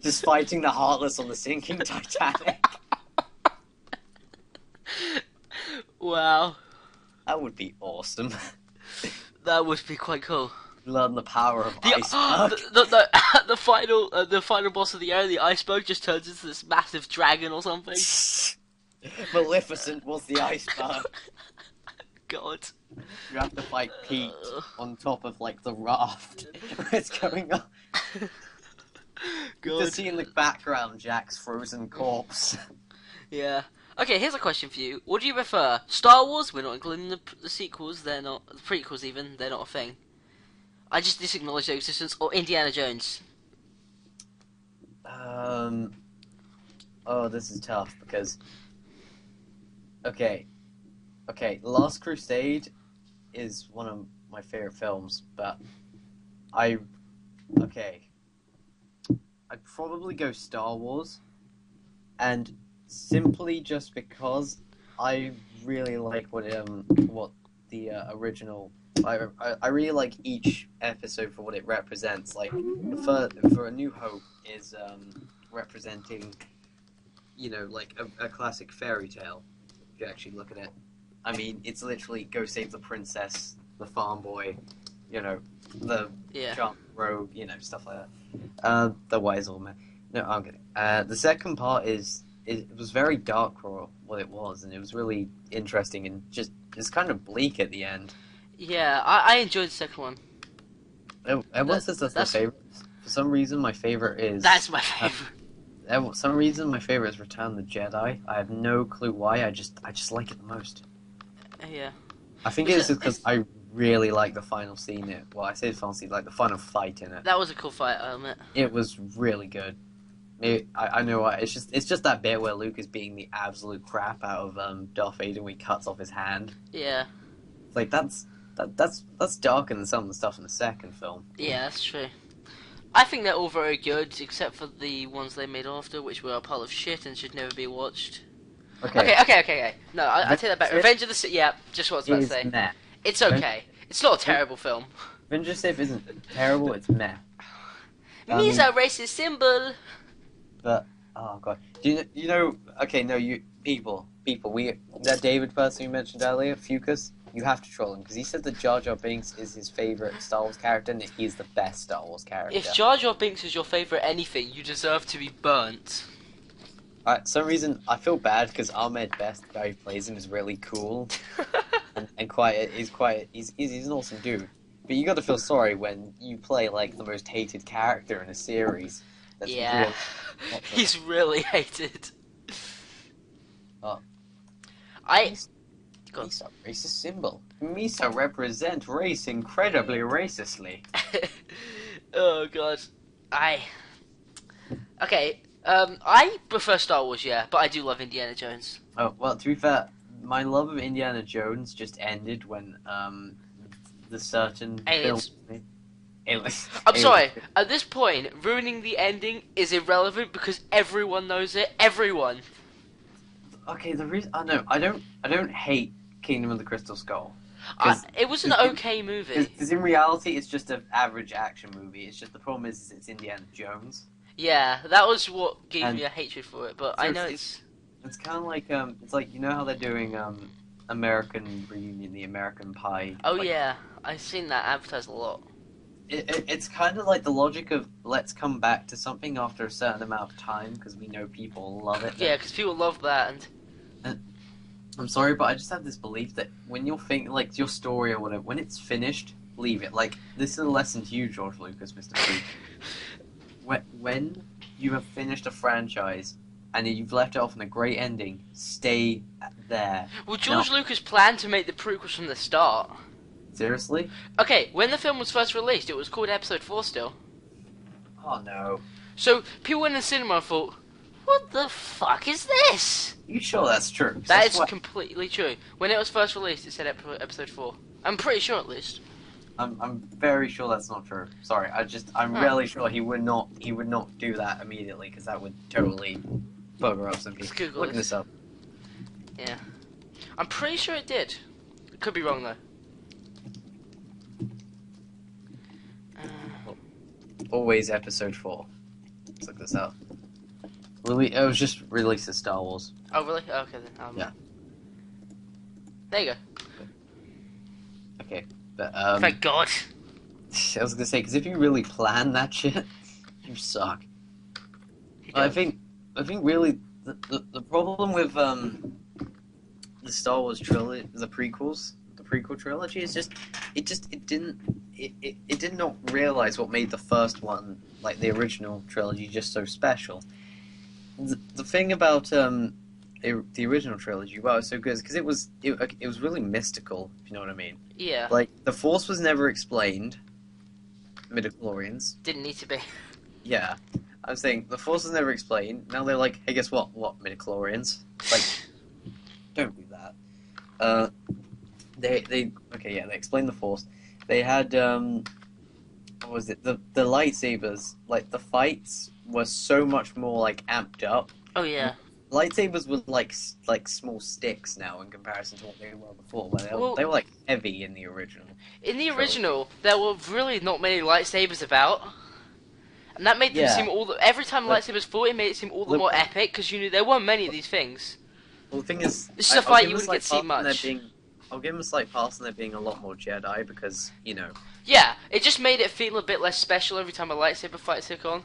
just fighting the Heartless on the sinking Titanic. Wow. That would be awesome. That would be quite cool. Learn the power of iceberg. The final boss of the air, the iceberg, just turns into this massive dragon or something. Maleficent was the iceberg. God. You have to fight Pete on top of the raft where it's going up. God. To see in the background Jack's frozen corpse. Yeah. Okay, here's a question for you. What do you prefer? Star Wars? We're not including the sequels. They're not. The prequels even. They're not a thing. I just disacknowledge their existence. Or Indiana Jones. Oh, this is tough because... Okay, Last Crusade is one of my favorite films, but I'd probably go Star Wars, and simply just because I really like what the original. I really like each episode for what it represents. Like for A New Hope is representing, a classic fairy tale. If you actually look at it, I mean, it's literally go save the princess, the farm boy, the charm rogue, stuff like that. The wise old man. No, I'm kidding. The second part it was very dark for what it was, and it was really interesting and just it's kind of bleak at the end. Yeah, I enjoyed the second one. Everyone says that's my favorite. For some reason, my favorite is... That's my favorite. For some reason, my favorite is Return of the Jedi. I have no clue why. I just like it the most. Yeah. I think it's just because I really like the final scene. I say the final scene, the final fight in it. That was a cool fight, I admit. It was really good. I know why. It's just that bit where Luke is beating the absolute crap out of Darth Vader when he cuts off his hand. Yeah. That's darker than some of the stuff in the second film. Yeah, that's true. I think they're all very good, except for the ones they made after, which were a pile of shit and should never be watched. Okay. Okay. No, I take that back. Revenge of the Sith. Yeah, just what I was about to Is say. meh. It's okay. It's not a terrible film. Revenge of the Sith isn't terrible. It's meh. I mean, Misa racist symbol. but oh god, you know? Okay, no, you people. That David person you mentioned earlier, Fucus. You have to troll him because he said that Jar Jar Binks is his favorite Star Wars character and that he is the best Star Wars character. If Jar Jar Binks is your favorite anything, you deserve to be burnt. Some reason I feel bad because Ahmed Best, the guy who plays him, is really cool and he's an awesome dude. But you got to feel sorry when you play like the most hated character in a series. That's Yeah, really he's really hated. Oh. Misa, racist symbol. Misa represent race incredibly racistly. Oh god, okay. I prefer Star Wars, yeah, but I do love Indiana Jones. Oh well, to be fair, my love of Indiana Jones just ended when the certain Aliens. film. Aliens. I'm sorry. At this point, ruining the ending is irrelevant because everyone knows it. Everyone. Okay, the reason I don't hate Kingdom of the Crystal Skull. It was an okay movie. Because in reality, it's just an average action movie. It's just the problem is it's Indiana Jones. Yeah, that was what gave me a hatred for it. But so I know it's kind of like it's like you know how they're doing American Reunion, the American Pie. Oh like, yeah, I've seen that advertised a lot. It's kind of like the logic of let's come back to something after a certain amount of time because we know people love it. Yeah, because people love that and. I'm sorry, but I just have this belief that when you're like your story or whatever, when it's finished, leave it. Like this is a lesson to you, George Lucas, Mr. Freak. When you have finished a franchise and you've left it off in a great ending, stay there. Well, George Lucas planned to make the prequels from the start. Seriously? Okay, when the film was first released, it was called Episode 4 still. Oh no. So people went in the cinema and thought, "What the fuck is this?" You sure that's true? That is completely true. When it was first released, it said Episode 4. I'm pretty sure, at least. I'm very sure that's not true. Sorry, I'm really sure he would not do that immediately because that would totally bugger up some people. Google Look this up. Yeah, I'm pretty sure it did. Could be wrong though. Always Episode 4. Let's look this up. It was just released as Star Wars. Oh really? Oh, okay then. Yeah. There you go. Okay, but Thank God. I was gonna say because if you really plan that shit, you suck. I think really the problem with the Star Wars trilogy, the prequel trilogy is it did not realize what made the first one, like the original trilogy, just so special. The thing about the original trilogy, wow, it's so good because it was really mystical, if you know what I mean. Yeah. Like the Force was never explained. Midichlorians. Didn't need to be. Yeah. I'm saying the Force was never explained. Now they're like, hey, guess what? What midichlorians? Like, don't do that. They explained the Force. They had what was it? The lightsabers, like the fights were so much more like amped up. Oh yeah. Lightsabers were like small sticks now in comparison to what they were before. Where they were like heavy in the original. In the original, there were really not many lightsabers about, and that made them seem every time lightsabers fought, it made it seem all the more epic because you knew there weren't many of these things. Well, the thing is, this is a fight you wouldn't get to see much. I'll give them a slight pass on there being a lot more Jedi because Yeah, it just made it feel a bit less special every time a lightsaber fight took on.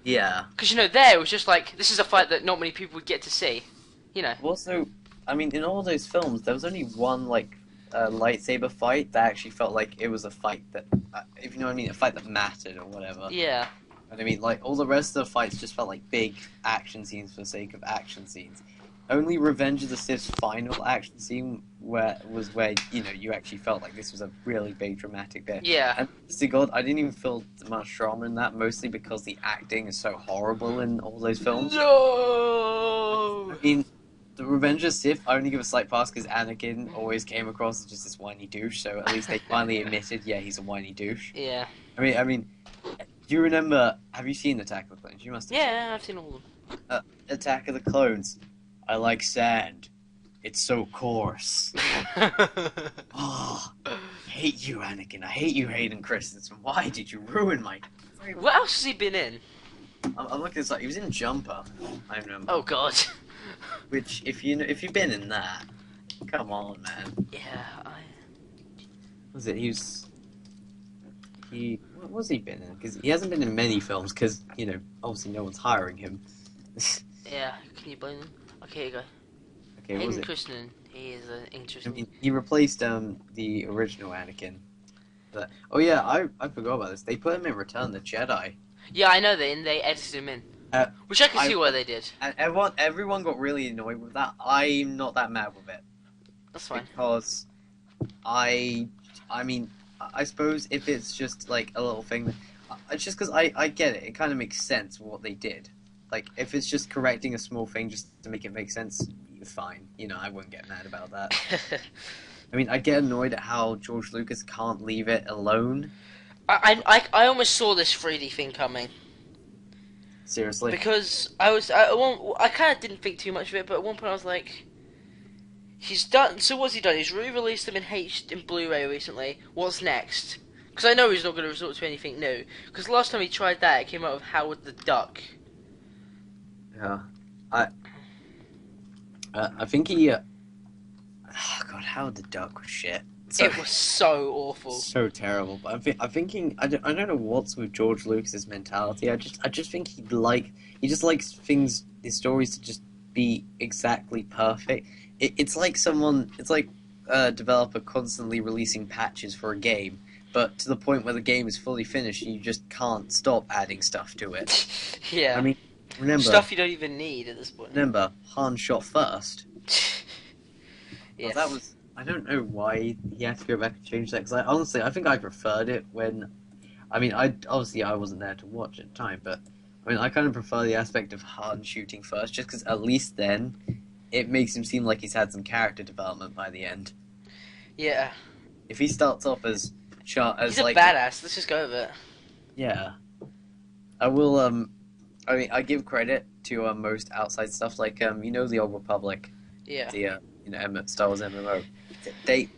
Yeah. Because, there, it was just like, this is a fight that not many people would get to see. Also, I mean, in all those films, there was only one, lightsaber fight that actually felt like it was a fight that, if you know what I mean, a fight that mattered or whatever. Yeah. But I mean, all the rest of the fights just felt like big action scenes for the sake of action scenes. Only Revenge of the Sith's final action scene where you actually felt like this was a really big dramatic bit. Yeah. And honestly, God, I didn't even feel much drama in that, mostly because the acting is so horrible in all those films. No. I mean, the Revenge of the Sith, I only give a slight pass because Anakin always came across as just this whiny douche. So at least they finally admitted, yeah, he's a whiny douche. Yeah. I mean, do you remember? Have you seen Attack of the Clones? You must have. Yeah, I've seen all of them. Attack of the Clones. I like sand. It's so coarse. Oh, I hate you, Anakin. I hate you, Hayden Christensen. Why did you ruin my... What else has he been in? I'm looking at this, like, he was in Jumper, I remember. Oh god. Which, if you've been in that, come on, man. Yeah, Was it? What was he been in? Because he hasn't been in many films. Because obviously no one's hiring him. Yeah, can you blame him? Okay, here you go. Okay, what was Hayden it? Christensen, he is an I interesting... mean, he replaced the original Anakin. Oh yeah, I forgot about this. They put him in Return of the Jedi. Yeah, I know that, and they edited him in. Which I can see why they did. And everyone got really annoyed with that. I'm not that mad with it. That's fine. Because I mean, I suppose if it's just like a little thing, it's just because I get it. It kind of makes sense what they did. Like if it's just correcting a small thing just to make it make sense, fine. I wouldn't get mad about that. I mean, I get annoyed at how George Lucas can't leave it alone. I almost saw this 3D thing coming. Seriously. Because I kind of didn't think too much of it, but at one point I was like, he's done. So what's he done? He's re-released them in Blu-ray recently. What's next? Because I know he's not going to resort to anything new. Because last time he tried that, it came out with Howard the Duck. Yeah, I think he. Oh God, Howard the Duck was shit. It was so awful. So terrible. But I'm thinking. I don't know what's with George Lucas's mentality. I just think he just likes his stories to just be exactly perfect. It's like a developer constantly releasing patches for a game, but to the point where the game is fully finished, you just can't stop adding stuff to it. Yeah. I mean, remember stuff you don't even need at this point. Remember, Han shot first. Yes. That was. I don't know why he had to go back and change that. Because honestly, I think I preferred it when. I mean, I wasn't there to watch at the time, but I mean, I kind of prefer the aspect of Han shooting first, just because at least then it makes him seem like he's had some character development by the end. Yeah. If he starts off as he's a like badass. Let's just go with it. Yeah. I will. I mean, I give credit to most outside stuff like the Old Republic. Yeah. The Star Wars MMO. They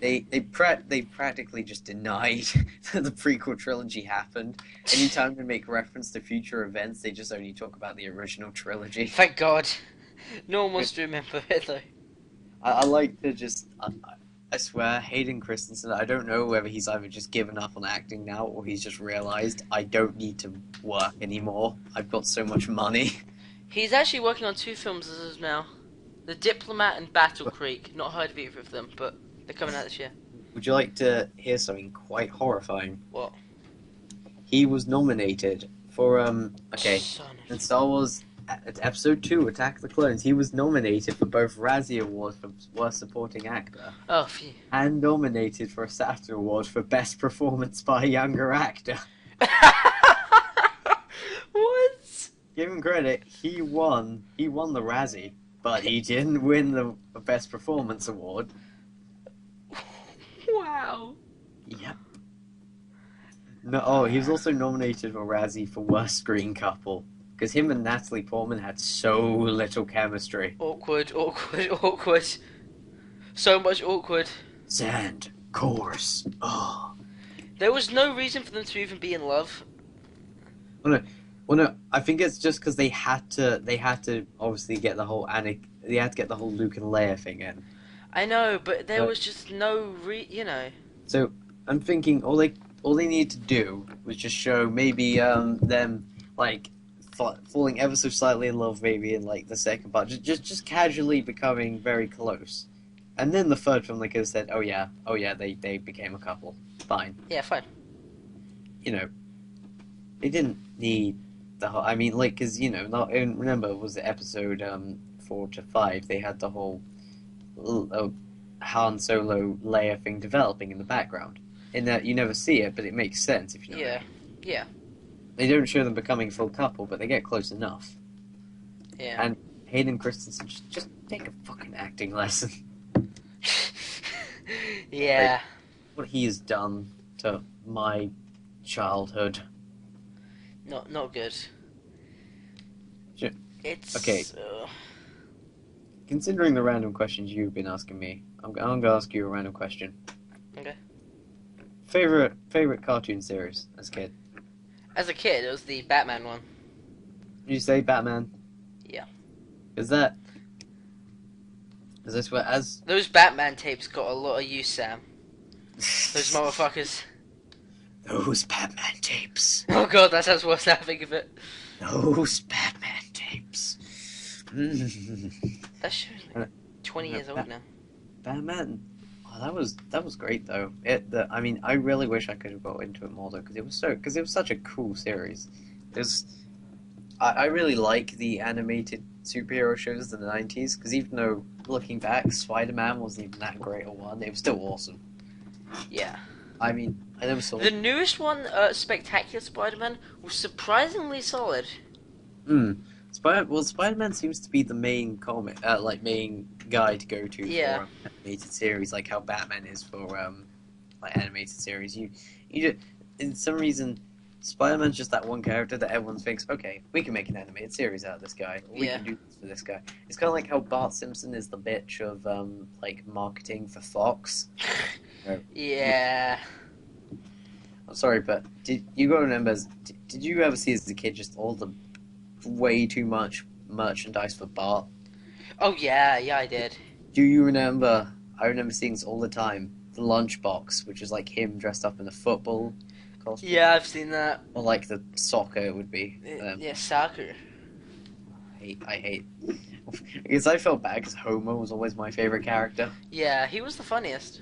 practically just denied that the prequel trilogy happened. Anytime they make reference to future events, they just only talk about the original trilogy. Thank God. No one wants to remember it though. I like to just. I swear, Hayden Christensen, I don't know whether he's either just given up on acting now or he's just realised I don't need to work anymore. I've got so much money. He's actually working on 2 films as of now. The Diplomat and Battle Creek. Not heard of either of them, but they're coming out this year. Would you like to hear something quite horrifying? What? He was nominated for in Star Wars Episode 2, Attack of the Clones. He was nominated for both Razzie Awards for Worst Supporting Actor. Oh, phew. And nominated for a Saturn Award for Best Performance by a Younger Actor. What? Give him credit, he won the Razzie, but he didn't win the Best Performance Award. Wow. Yep. No, he was also nominated for Razzie for Worst Screen Couple. Because him and Natalie Portman had so little chemistry. Awkward. So much awkward. Sand. Coarse. Oh. There was no reason for them to even be in love. Well, no. I think it's just because they had to obviously get the whole they had to get the whole Luke and Leia thing in. I know, but there was just no So I'm thinking all they needed to do was just show maybe them like falling ever so slightly in love, maybe in like the second part, just casually becoming very close, and then the third film they could have said, oh yeah, they became a couple, fine. Yeah, fine. They didn't need the whole. I mean, like, because remember, was it episode 4 to 5? They had the whole Han Solo Leia thing developing in the background. In that you never see it, but it makes sense if you know. Yeah, yeah. They don't show them becoming a full couple, but they get close enough. Yeah. And Hayden Christensen, just take a fucking acting lesson. Yeah. Like, what he has done to my childhood. Not good. Sure. It's okay. considering the random questions you've been asking me, I'm gonna ask you a random question. Okay. Favorite cartoon series as a kid? As a kid, it was the Batman one. Did you say Batman? Yeah. Is that? Is this what as? Those Batman tapes got a lot of use, Sam. Those motherfuckers. Those Batman tapes. Oh god, that sounds worse now I think of it. Those Batman tapes. That show's like 20 years old now. Batman. Oh, that was great though. I mean, I really wish I could have got into it more though, because it was such a cool series. I really like the animated superhero shows in the 90s, because even though looking back, Spider-Man wasn't even that great a one, it was still awesome. Yeah. I mean, I never saw the newest one, Spectacular Spider-Man, was surprisingly solid. Spider-Man seems to be the main comic, main guy to go to for animated series, like how Batman is for like animated series. You just, in some reason, Spider-Man's just that one character that everyone thinks, okay, we can make an animated series out of this guy. Or we can do this for this guy. It's kind of like how Bart Simpson is the bitch of like marketing for Fox. Yeah. I'm sorry, but you got to remember? Did you ever see as a kid just all the way too much merchandise for Bart? Oh yeah, I did. Do you remember? I remember seeing this all the time. The lunchbox, which is like him dressed up in a football costume. Yeah, I've seen that. Or like the soccer it would be. Yeah, soccer. I hate. Because I felt bad because Homer was always my favorite character. Yeah, he was the funniest.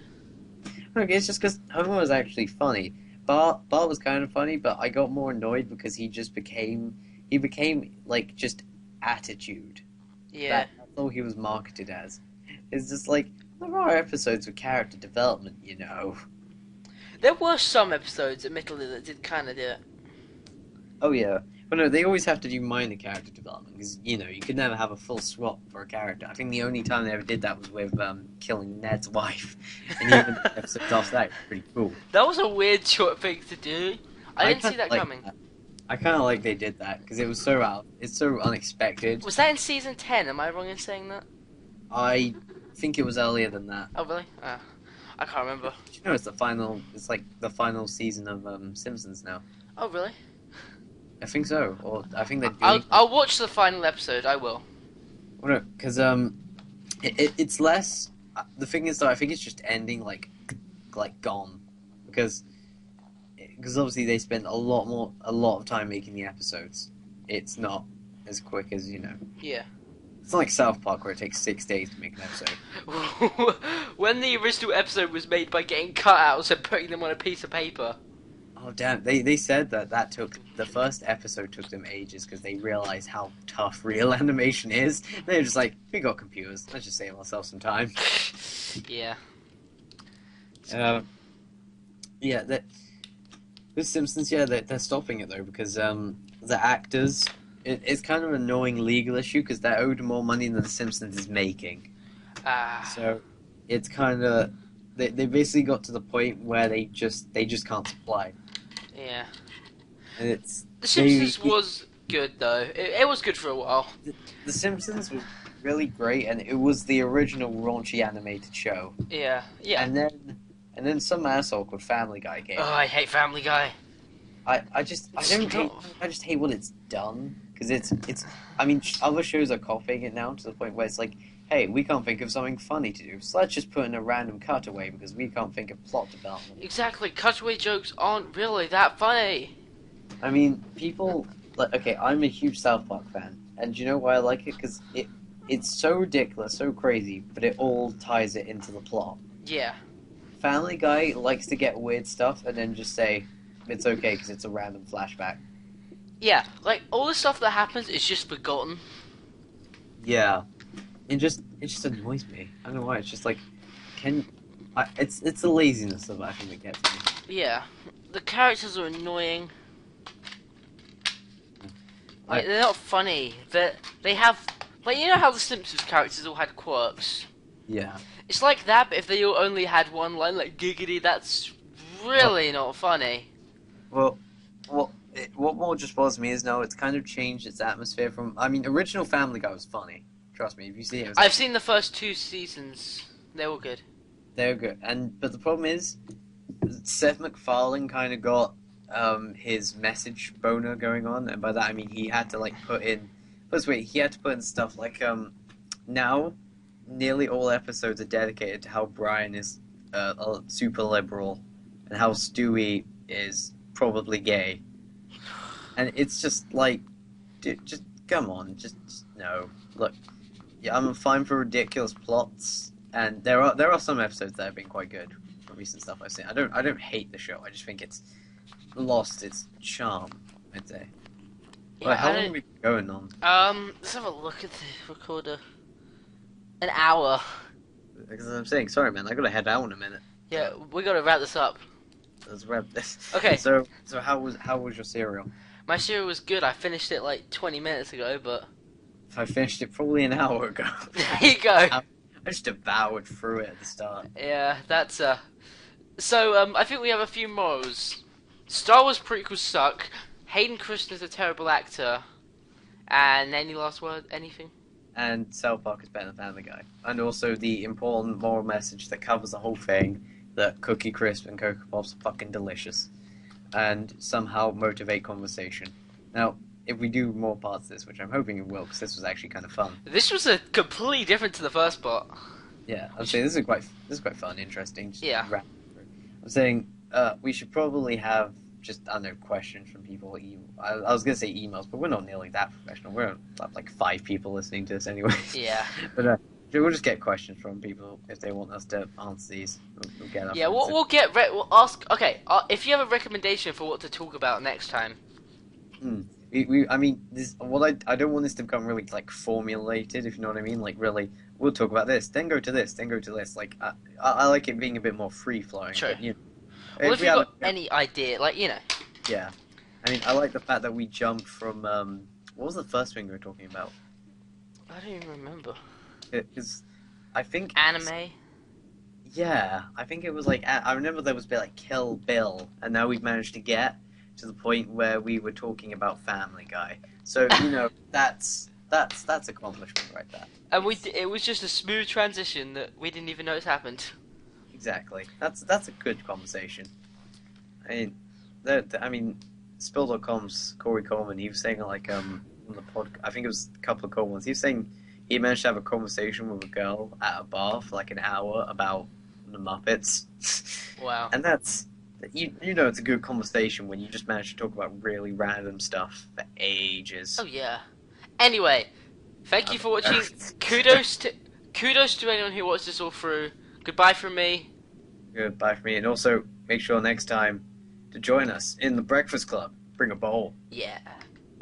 Okay, it's just because Homer was actually funny. Bart was kind of funny, but I got more annoyed because he became like just attitude. Yeah. That's all he was marketed as. It's just like there are episodes of character development, you know. There were some episodes, admittedly, that did kind of do it. Oh yeah, but no, they always have to do minor character development because you know you could never have a full swap for a character. I think the only time they ever did that was with killing Ned's wife, and even the episodes after that was pretty cool. That was a weird short thing to do. I didn't see that coming. I kind of like they did that because it was it's so unexpected. Was that in season 10? Am I wrong in saying that? I think it was earlier than that. Oh really? I can't remember. You know, it's like the final season of Simpsons now. Oh really? I think so, or I think they're doing. I'll watch the final episode. I will. Well, no, because it's less. The thing is, though, I think it's just ending like gone, because obviously they spend a lot of time making the episodes. It's not as quick as Yeah. It's not like South Park where it takes 6 days to make an episode. When the original episode was made by getting cutouts and putting them on a piece of paper. Oh damn! They said that took the first episode took them ages because they realized how tough real animation is. They're just like, we got computers. Let's just save ourselves some time. Yeah. Yeah. With Simpsons, yeah, they're stopping it though because the actors. It's kind of an annoying legal issue because they're owed more money than the Simpsons is making. So it's kind of they basically got to the point where they just can't supply. Yeah. And it's The Simpsons was good though. It was good for a while. The Simpsons was really great, and it was the original raunchy animated show. Yeah. And then some asshole called Family Guy came. Oh, I hate Family Guy. I just hate what it's done because it's. I mean, other shows are copying it now to the point where it's like, hey, we can't think of something funny to do, so let's just put in a random cutaway because we can't think of plot development. Exactly, cutaway jokes aren't really that funny. I mean, people like okay, I'm a huge South Park fan, and do you know why I like it? Because it's so ridiculous, so crazy, but it all ties it into the plot. Yeah. Family Guy likes to get weird stuff and then just say it's okay because it's a random flashback. Yeah, like all the stuff that happens is just forgotten. Yeah. It just annoys me. I don't know why. It's just like, it's the laziness of it, I think that gets me. Yeah, the characters are annoying. Like they're not funny. They have like you know how the Simpsons characters all had quirks. Yeah. It's like that, but if they all only had one line, like giggity, that's really not funny. Well, what more just bothers me is now it's kind of changed its atmosphere from. I mean, original Family Guy was funny. Trust me, if you see it, I've seen the first 2 seasons. They're all good. they're good. But the problem is, Seth MacFarlane kind of got his message boner going on, and by that I mean he had to like put in. First, wait, he had to put in stuff like now, nearly all episodes are dedicated to how Brian is a super liberal, and how Stewie is probably gay, and it's just like, dude, just come on, just no. Look, yeah, I'm fine for ridiculous plots, and there are some episodes that have been quite good from recent stuff I've seen. I don't hate the show. I just think it's lost its charm, I'd say. Yeah, Right, how long are we going on? Let's have a look at the recorder. An hour. Because I'm saying, sorry man, I gotta head out in a minute. Yeah, we gotta wrap this up. Let's wrap this. Okay. So how was your cereal? My cereal was good. I finished it like 20 minutes ago, but I finished it probably an hour ago. there you go. I just devoured through it at the start. Yeah, that's So I think we have a few morals. Star Wars prequels suck. Hayden Christensen's a terrible actor. And any last word? Anything? And South Park is better than Family Guy. And also the important moral message that covers the whole thing, that Cookie Crisp and Cocoa Pops are fucking delicious. And somehow motivate conversation. Now, if we do more parts of this, which I'm hoping it will, because this was actually kind of fun. This was a completely different to the first part. Yeah, I'm saying this is quite fun, interesting. Just Yeah. I'm saying we should probably have just, I don't know, questions from people. I was going to say emails, but we're not nearly that professional. We're like 5 people listening to this anyway. Yeah. But we'll just get questions from people if they want us to answer these. We'll get up. Yeah, we'll ask. Okay, if you have a recommendation for what to talk about next time. I mean, I don't want this to become really like formulated, if you know what I mean. Like really, we'll talk about this, then go to this, then go to this. Like I like it being a bit more free flowing. Sure. But, you know, Well, if you've got any idea, like, you know. Yeah. I mean, I like the fact that we jumped from, what was the first thing we were talking about? I don't even remember. I think... Anime? Yeah, I think it was like, I remember there was a bit like Kill Bill, and now we've managed to get to the point where we were talking about Family Guy. So, you know, that's accomplishment right there. And it was just a smooth transition that we didn't even notice happened. Exactly. That's a good conversation. I mean, Spill.com's Corey Coleman, he was saying like on the podcast, I think it was a couple of cool ones. He was saying he managed to have a conversation with a girl at a bar for like an hour about the Muppets. Wow. And that's you know it's a good conversation when you just manage to talk about really random stuff for ages. Oh yeah. Anyway, thank you for watching. Kudos to anyone who watched this all through. Goodbye from me. Goodbye from me, and also make sure next time to join us in the Breakfast Club. Bring a bowl. Yeah.